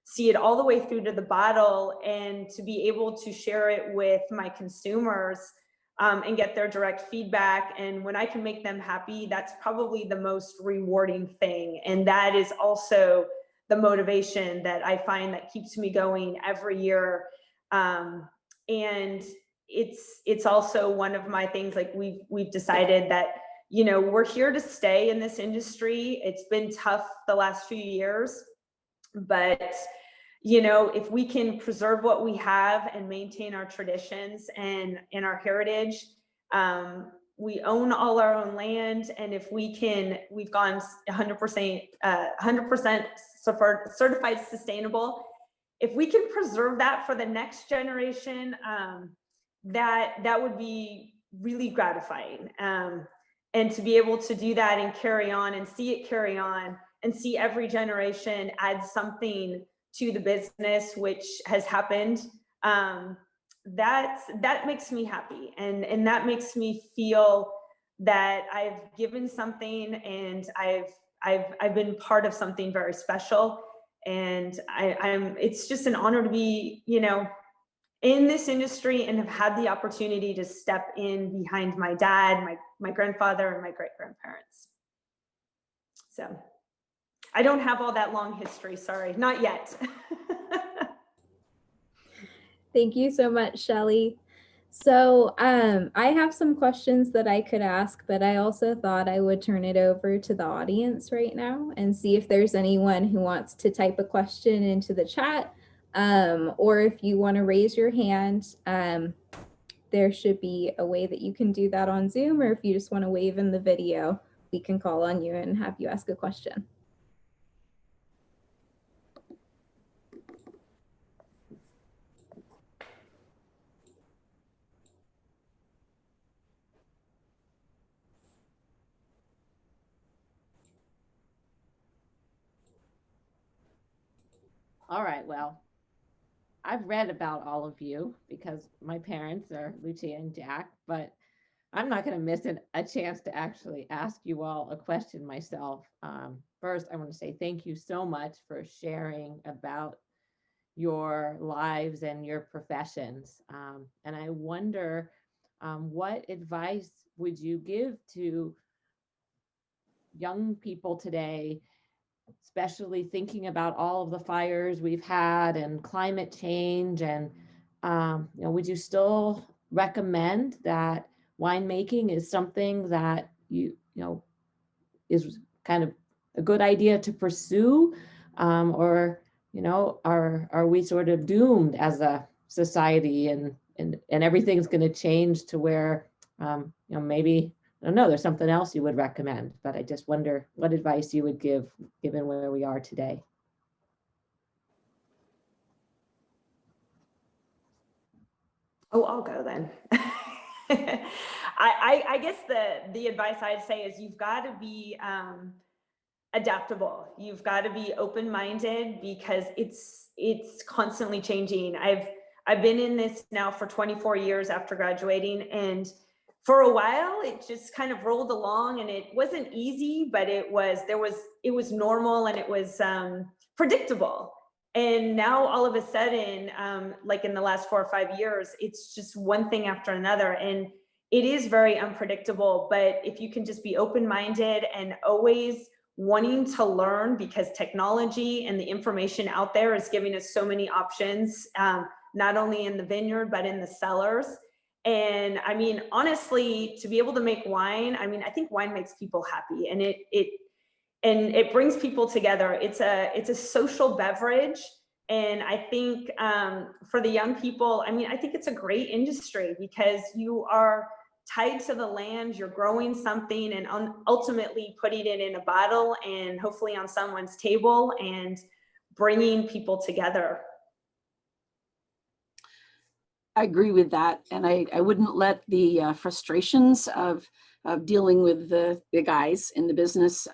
see it all the way through to the bottle, and to be able to share it with my consumers and get their direct feedback. And when I can make them happy, that's probably the most rewarding thing. And that is also the motivation that I find that keeps me going every year. And it's also one of my things, like we've decided that, you know, we're here to stay in this industry. It's been tough the last few years, but you know, if we can preserve what we have and maintain our traditions and our heritage, we own all our own land. And if we can, we've gone 100% certified sustainable. If we can preserve that for the next generation, that would be really gratifying. And to be able to do that and carry on and see it carry on and see every generation add something to the business, which has happened, that makes me happy. And that makes me feel that I've given something and I've been part of something very special. And it's just an honor to be, you know, in this industry and have had the opportunity to step in behind my dad, my grandfather, and my great-grandparents. So I don't have all that long history, sorry, not yet. Thank you so much, Shelly. So I have some questions that I could ask, but I also thought I would turn it over to the audience right now and see if there's anyone who wants to type a question into the chat, or if you want to raise your hand. There should be a way that you can do that on Zoom, or if you just want to wave in the video, we can call on you and have you ask a question. All right, well, I've read about all of you because my parents are Lucia and Jack, but I'm not going to miss a chance to actually ask you all a question myself. First, I want to say thank you so much for sharing about your lives and your professions. And I wonder, what advice would you give to young people today, especially thinking about all of the fires we've had and climate change? And would you still recommend that winemaking is something that you know is kind of a good idea to pursue, or are we sort of doomed as a society, and everything's going to change to where maybe, I don't know, there's something else you would recommend, but I just wonder what advice you would give given where we are today. Oh, I'll go then. I guess the advice I'd say is you've got to be adaptable. You've got to be open-minded because it's constantly changing. I've been in this now for 24 years after graduating, and for a while it just kind of rolled along, and it wasn't easy, but it was normal, and it was predictable. And now all of a sudden, like in the last 4 or 5 years, it's just one thing after another, and it is very unpredictable. But if you can just be open-minded and always wanting to learn, because technology and the information out there is giving us so many options, not only in the vineyard, but in the cellars. And I mean, honestly, to be able to make wine, I mean, I think wine makes people happy, and it brings people together. It's a social beverage. And I think for the young people, I mean, I think it's a great industry because you are tied to the land, you're growing something and ultimately putting it in a bottle and hopefully on someone's table and bringing people together. I agree with that. And I wouldn't let the frustrations of dealing with the guys in the business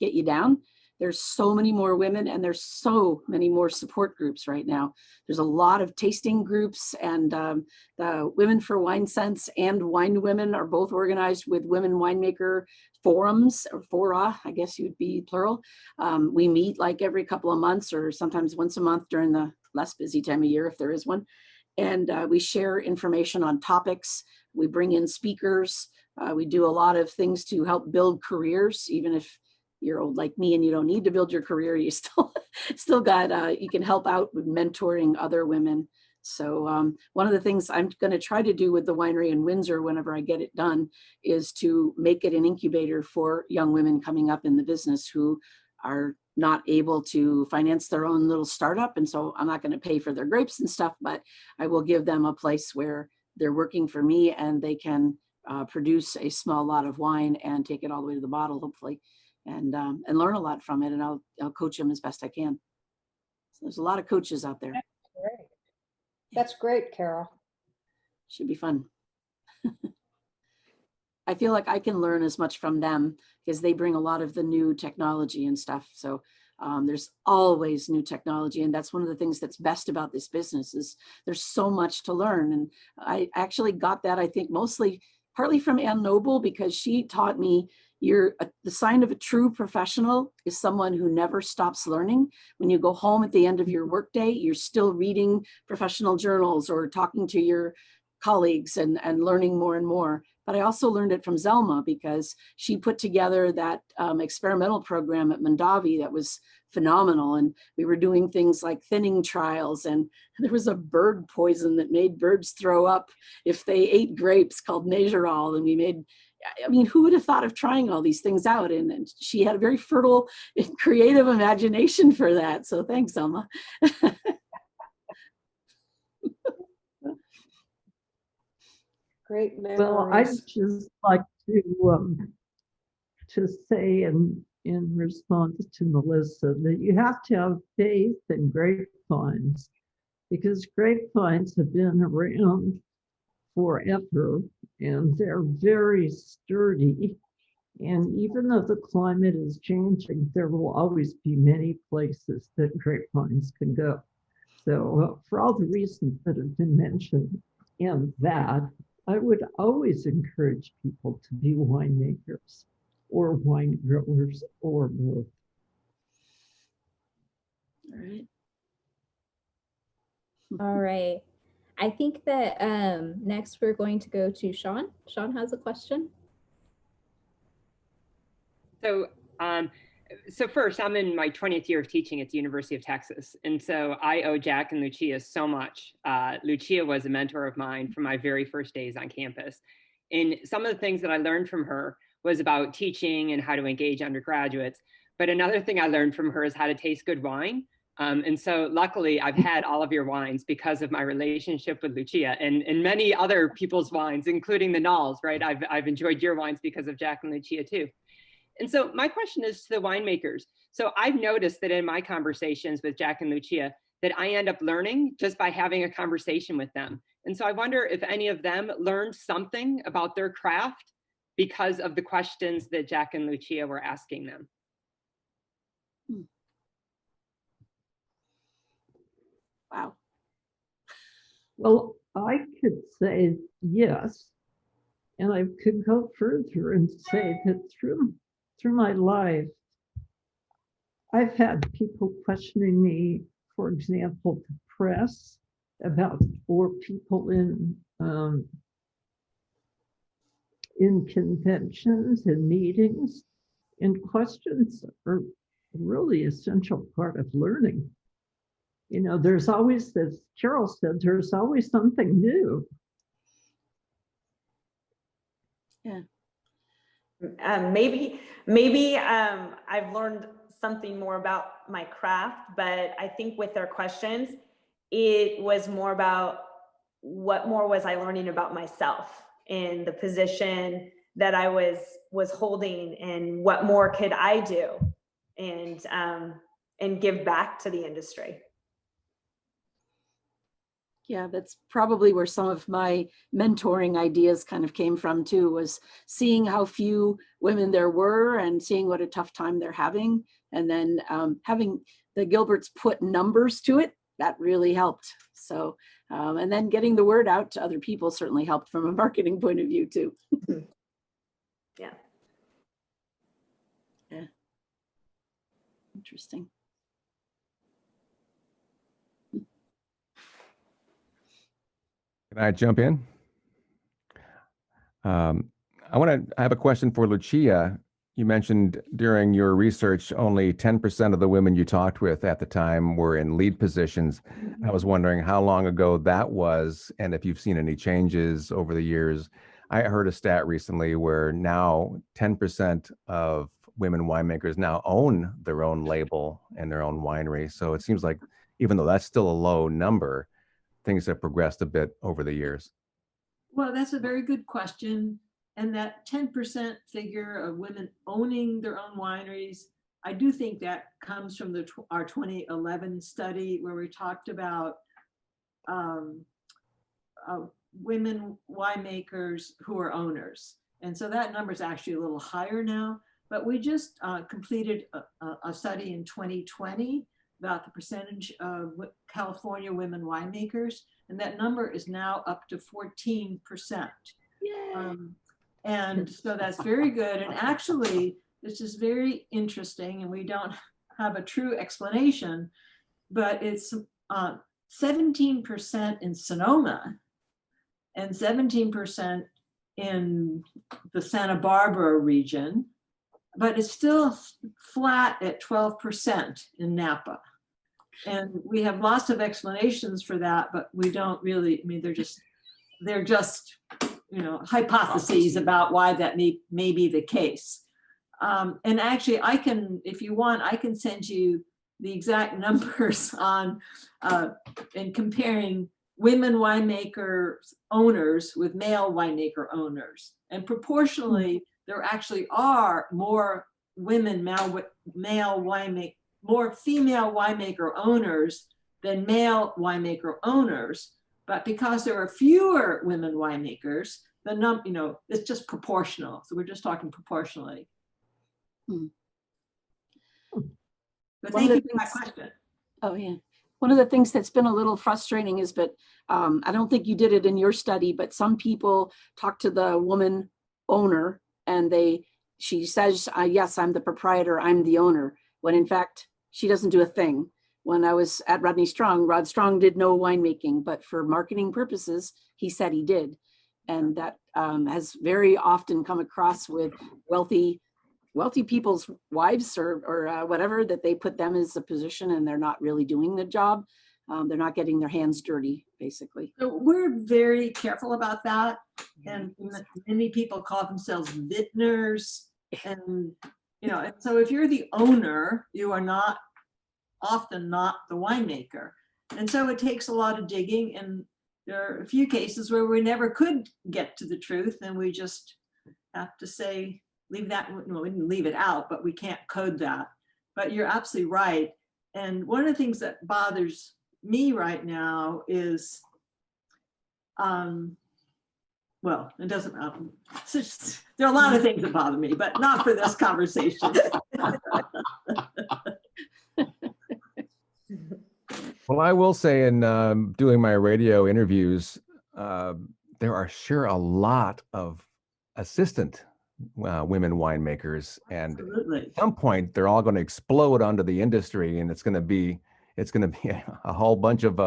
get you down. There's so many more women, and there's so many more support groups right now. There's a lot of tasting groups, and the Women for Wine Sense and Wine Women are both organized with women winemaker forums, or fora, I guess you'd be plural. We meet like every couple of months or sometimes once a month during the less busy time of year, if there is one. And we share information on topics. We bring in speakers. We do a lot of things to help build careers. Even if you're old like me and you don't need to build your career, you still got, you can help out with mentoring other women. So one of the things I'm going to try to do with the winery in Windsor whenever I get it done is to make it an incubator for young women coming up in the business who are not able to finance their own little startup. And so I'm not going to pay for their grapes and stuff, but I will give them a place where they're working for me and they can produce a small lot of wine and take it all the way to the bottle, hopefully, and learn a lot from it. And I'll coach them as best I can. So there's a lot of coaches out there. That's great. That's great, Carol. Should be fun. I feel like I can learn as much from them because they bring a lot of the new technology and stuff. So there's always new technology. And that's one of the things that's best about this business is there's so much to learn. And I actually got that, I think, partly from Ann Noble, because she taught me the sign of a true professional is someone who never stops learning. When you go home at the end of your workday, you're still reading professional journals or talking to your colleagues and learning more and more. But I also learned it from Zelma because she put together that experimental program at Mondavi that was phenomenal. And we were doing things like thinning trials, and there was a bird poison that made birds throw up if they ate grapes called Nagerol. And we made, I mean, who would have thought of trying all these things out? And she had a very fertile and creative imagination for that. So thanks, Zelma. Great memories. Well, I'd just like to say in response to Melissa that you have to have faith in grapevines, because grapevines have been around forever and they're very sturdy. And even though the climate is changing, there will always be many places that grapevines can go. So for all the reasons that have been mentioned and that, I would always encourage people to be winemakers or wine growers or both. All right. All right. I think that next we're going to go to Sean. Sean has a question. So first, I'm in my 20th year of teaching at the University of Texas. And so I owe Jack and Lucia so much. Lucia was a mentor of mine from my very first days on campus. And some of the things that I learned from her was about teaching and how to engage undergraduates. But another thing I learned from her is how to taste good wine. And so luckily I've had all of your wines because of my relationship with Lucia and many other people's wines, including the Nulls, right? I've enjoyed your wines because of Jack and Lucia too. And so my question is to the winemakers. So I've noticed that in my conversations with Jack and Lucia, that I end up learning just by having a conversation with them. And so I wonder if any of them learned something about their craft because of the questions that Jack and Lucia were asking them. Wow. Well, I could say yes, and I could go further and say that through my life, I've had people questioning me, for example, the press about, or people in conventions and meetings, and questions are a really essential part of learning. You know, there's always, as Carol said, there's always something new. Yeah. Maybe I've learned something more about my craft, but I think with their questions, it was more about what more was I learning about myself in the position that I was holding, and what more could I do and give back to the industry. Yeah, that's probably where some of my mentoring ideas kind of came from too, was seeing how few women there were and seeing what a tough time they're having. And then having the Gilberts put numbers to it, that really helped. So, and then getting the word out to other people certainly helped from a marketing point of view too. Yeah. Yeah. Interesting. Can I jump in? I have a question for Lucia. You mentioned during your research, only 10% of the women you talked with at the time were in lead positions. I was wondering how long ago that was, and if you've seen any changes over the years. I heard a stat recently where now 10% of women winemakers now own their own label and their own winery. So it seems like, even though that's still a low number, things have progressed a bit over the years. Well, that's a very good question. And that 10% figure of women owning their own wineries, I do think that comes from our 2011 study where we talked about women winemakers who are owners. And so that number is actually a little higher now, but we just completed a study in 2020 about the percentage of California women winemakers, and that number is now up to 14%. And so that's very good. And actually, this is very interesting, and we don't have a true explanation, but it's 17% in Sonoma and 17% in the Santa Barbara region, but it's still flat at 12% in Napa. And we have lots of explanations for that, but we don't really, I mean, they're just, you know, hypotheses about why that may be the case. And actually I can, if you want, I can send you the exact numbers on, in comparing women winemaker owners with male winemaker owners. And proportionally, there actually are more women, more female winemaker owners than male winemaker owners. But because there are fewer women winemakers, the you know, it's just proportional. So we're just talking proportionally. But thank you for that question. Oh yeah. One of the things that's been a little frustrating is, but I don't think you did it in your study, but some people talk to the woman owner and she says, yes, I'm the proprietor, I'm the owner, when in fact, she doesn't do a thing. When I was at Rod Strong did no winemaking, but for marketing purposes, he said he did. And that has very often come across with wealthy people's wives or whatever, that they put them as a position and they're not really doing the job. They're not getting their hands dirty, basically. So we're very careful about that. And many people call themselves vintners. And, so if you're the owner, you are often not the winemaker. And so it takes a lot of digging. And there are a few cases where we never could get to the truth. And we just have to say, leave that, no, we didn't leave it out, but we can't code that. But you're absolutely right. And one of the things that bothers me right now is, well, it doesn't, there are a lot of things that bother me, but not for this conversation. Well, I will say in doing my radio interviews, there are sure a lot of assistant women winemakers, and Absolutely. at some point they're all going to explode onto the industry, and it's going to be a whole bunch of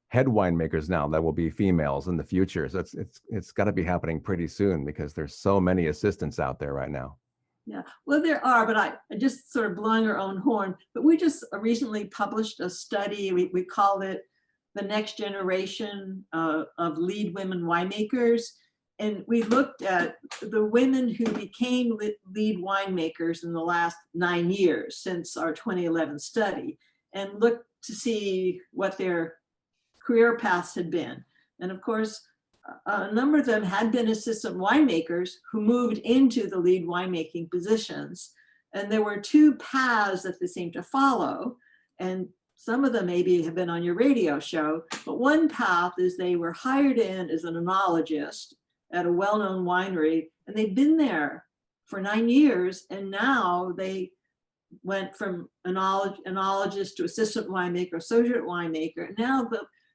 head winemakers now that will be females in the future. So it's got to be happening pretty soon because there's so many assistants out there right now. Yeah, well, there are, but I just sort of blowing our own horn, but we just recently published a study. We called it The Next Generation of Lead Women Winemakers. And we looked at the women who became lead winemakers in the last 9 years since our 2011 study, and looked to see what their career paths had been. And of course, a number of them had been assistant winemakers who moved into the lead winemaking positions. And there were two paths that they seemed to follow. And some of them maybe have been on your radio show, but one path is they were hired in as an enologist at a well-known winery, and they'd been there for 9 years, and now they went from enologist to assistant winemaker, associate winemaker, and now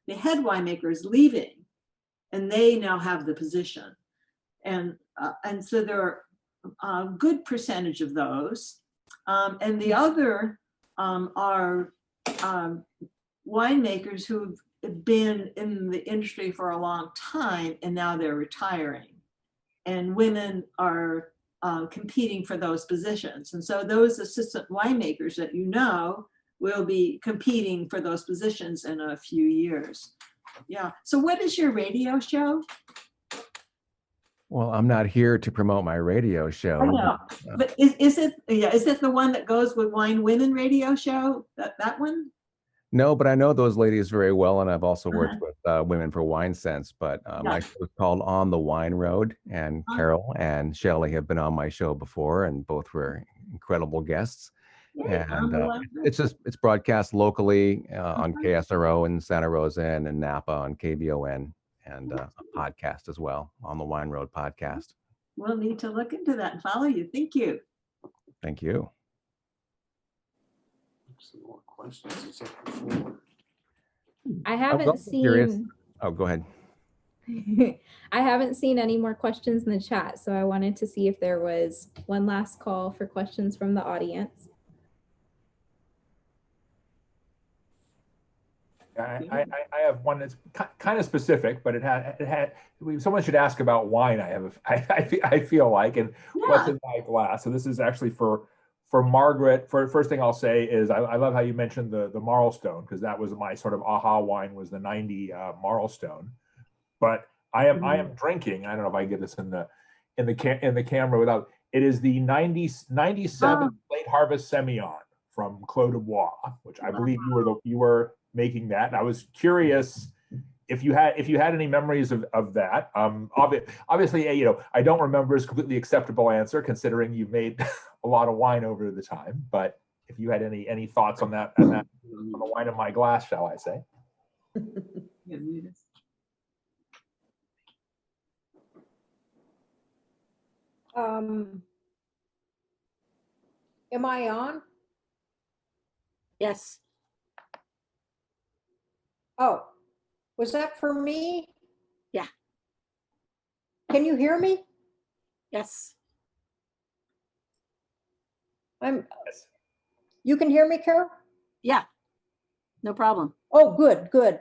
the head winemaker is leaving, and they now have the position. And so there are a good percentage of those. And the other are winemakers who've been in the industry for a long time, and now they're retiring. And women are competing for those positions. And so those assistant winemakers that will be competing for those positions in a few years. Yeah. So what is your radio show? Well, I'm not here to promote my radio show. I know. But is it the one that goes with Wine Women Radio Show? That one? No, but I know those ladies very well, and I've also worked with Women for Wine Sense. But my show is called On the Wine Road, and Carol and Shelly have been on my show before, and both were incredible guests. And it's broadcast locally on KSRO in Santa Rosa and in Napa on KVON, and a podcast as well, On the Wine Road podcast. We'll need to look into that and follow you. Thank you. Thank you. Some more questions except before. I haven't seen. Oh, go ahead. I haven't seen any more questions in the chat, so I wanted to see if there was one last call for questions from the audience. I have one that's kind of specific, but it had someone should ask about wine. I feel like, and what's in my glass. So this is actually for Margaret. First thing I'll say is I love how you mentioned the Marlstone, because that was my sort of aha wine, was the 90 Marlstone. But I am drinking. I don't know if I can get this in the camera without. It is the 97 late harvest Semillon from Clos du Bois, which I believe you were making that. And I was curious if you had any memories of that. Obviously, I don't remember is a completely acceptable answer considering you've made a lot of wine over the time. But if you had any thoughts on that, on the wine in my glass, shall I say? Am I on? Yes. Oh, was that for me? Yeah. Can you hear me? Yes. Yes. You can hear me, Carol? Yeah. No problem. Oh, good, good.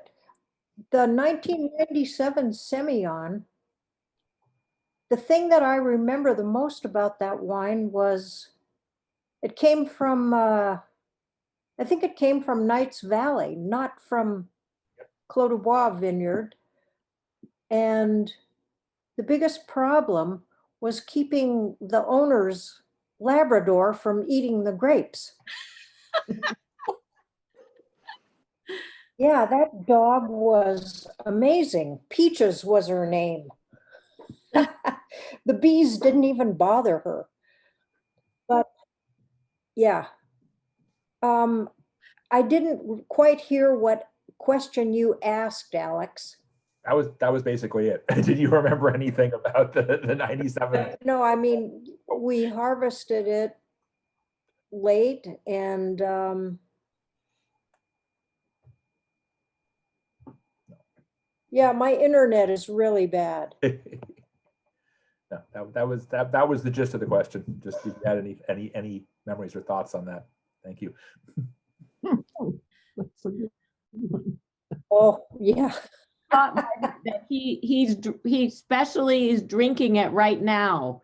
The 1997 Semillon, the thing that I remember the most about that wine was it came from, I think it came from Knights Valley, not from Clos du Bois vineyard. And the biggest problem was keeping the owner's Labrador from eating the grapes. Yeah, that dog was amazing. Peaches was her name. The bees didn't even bother her. But yeah, I didn't quite hear what question you asked, Alex. That was basically it. Did you remember anything about the 97? No, I mean, we harvested it late and yeah, my internet is really bad. No, that was the gist of the question. Just if you had any memories or thoughts on that. Thank you. That's a good one. Oh, yeah. That he especially is drinking it right now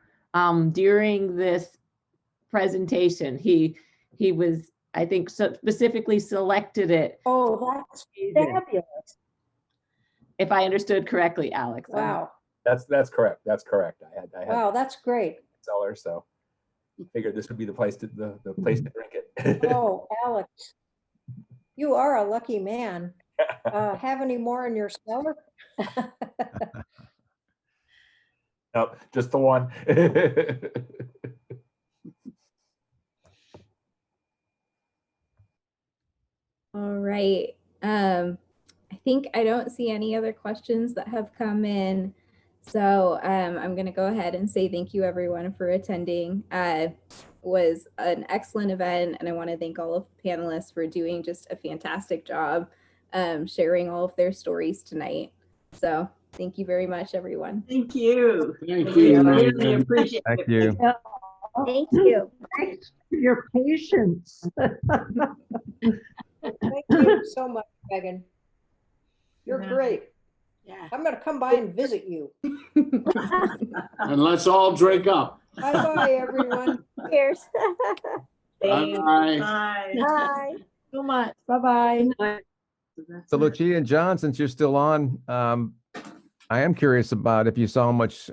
during this presentation. He was, I think, so specifically selected it. Oh, that's fabulous. If I understood correctly, Alex. Wow. That's correct. That's correct. I had Wow, that's great. cellar, so figured this would be the place to the place to drink it. Oh, Alex, you are a lucky man. Have any more in your cellar? Nope, just the one. All right. I think I don't see any other questions that have come in. So I'm going to go ahead and say thank you, everyone, for attending. It was an excellent event, and I want to thank all of the panelists for doing just a fantastic job sharing all of their stories tonight. So thank you very much, everyone. Thank you. Thank you. Really appreciate Thank it. you. Thank you. Thanks for your patience. Thank you so much, Megan. You're Yeah. great. Yeah. I'm going to come by and visit you. And let's all drink up. Bye-bye, everyone. Cheers. Bye. Bye. Bye. So much. Bye-bye. So Lucia and John, since you're still on, I am curious about if you saw much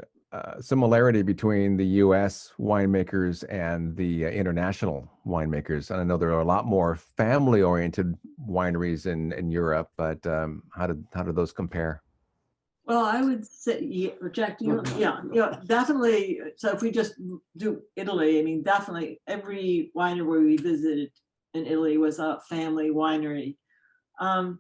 similarity between the U.S. winemakers and the international winemakers. And I know there are a lot more family-oriented wineries in Europe, but how did those compare? Well, I would say, Jack, definitely. So if we just do Italy, I mean, definitely every winery we visited in Italy was a family winery. And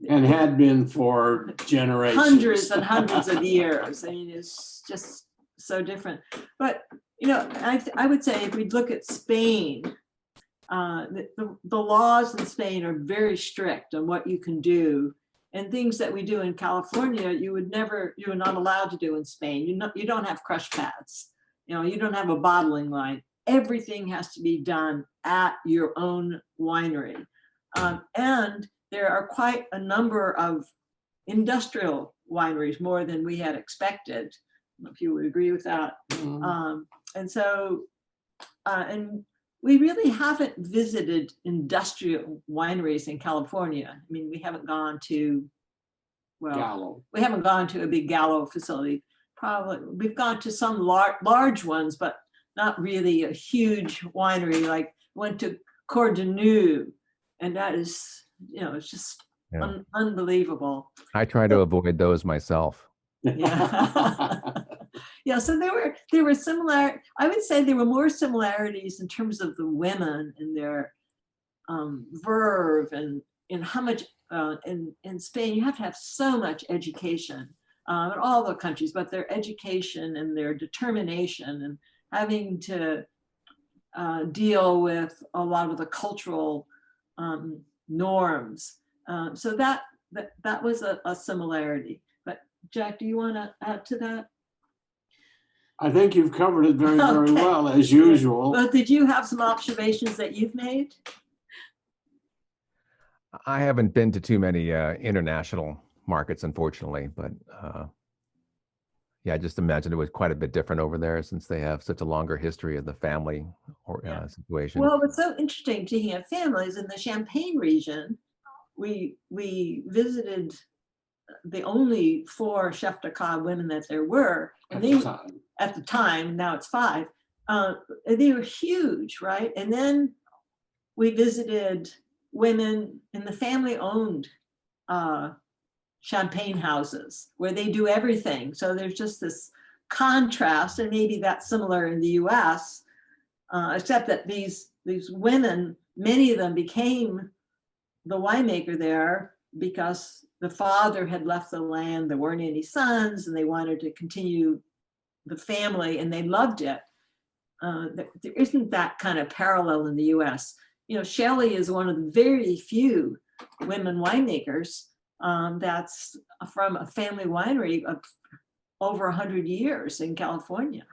had been for generations. Hundreds and hundreds of years. I mean, it's just so different. But, I would say if we look at Spain, the laws in Spain are very strict on what you can do. And things that we do in California, you are not allowed to do in Spain. You don't have crush pads. You don't have a bottling line. Everything has to be done at your own winery. And there are quite a number of industrial wineries, more than we had expected. I don't know if you would agree with that. And so, and we really haven't visited industrial wineries in California. I mean, we haven't gone to, Gallo. we haven't gone to a big Gallo facility. Probably, we've gone to some large ones, but not really a huge winery. Like went to Cordonu, and that is, it's just unbelievable. I try to avoid those myself. Yeah. Yeah, so there were similar, I would say there were more similarities in terms of the women and their verve and how much in Spain you have to have so much education in all the countries, but their education and their determination and having to deal with a lot of the cultural norms So that was a similarity. But Jack, do you want to add to that? I think you've covered it very, very Okay. well, as usual. Well, did you have some observations that you've made? I haven't been to too many international markets, unfortunately, but yeah, I just imagine it was quite a bit different over there since they have such a longer history of the family or situation. Well, what's so interesting, speaking of families, in the Champagne region, we visited the only 4 chef de cave women that there were, and at the time, now it's 5. They were huge, right? And then we visited women in the family-owned champagne houses where they do everything. So there's just this contrast, and maybe that's similar in the US, except that these women, many of them became the winemaker there because the father had left the land, there weren't any sons, and they wanted to continue the family, and they loved it. There isn't that kind of parallel in the US. You know, Shelly is one of the very few women winemakers that's from a family winery of over 100 years in California.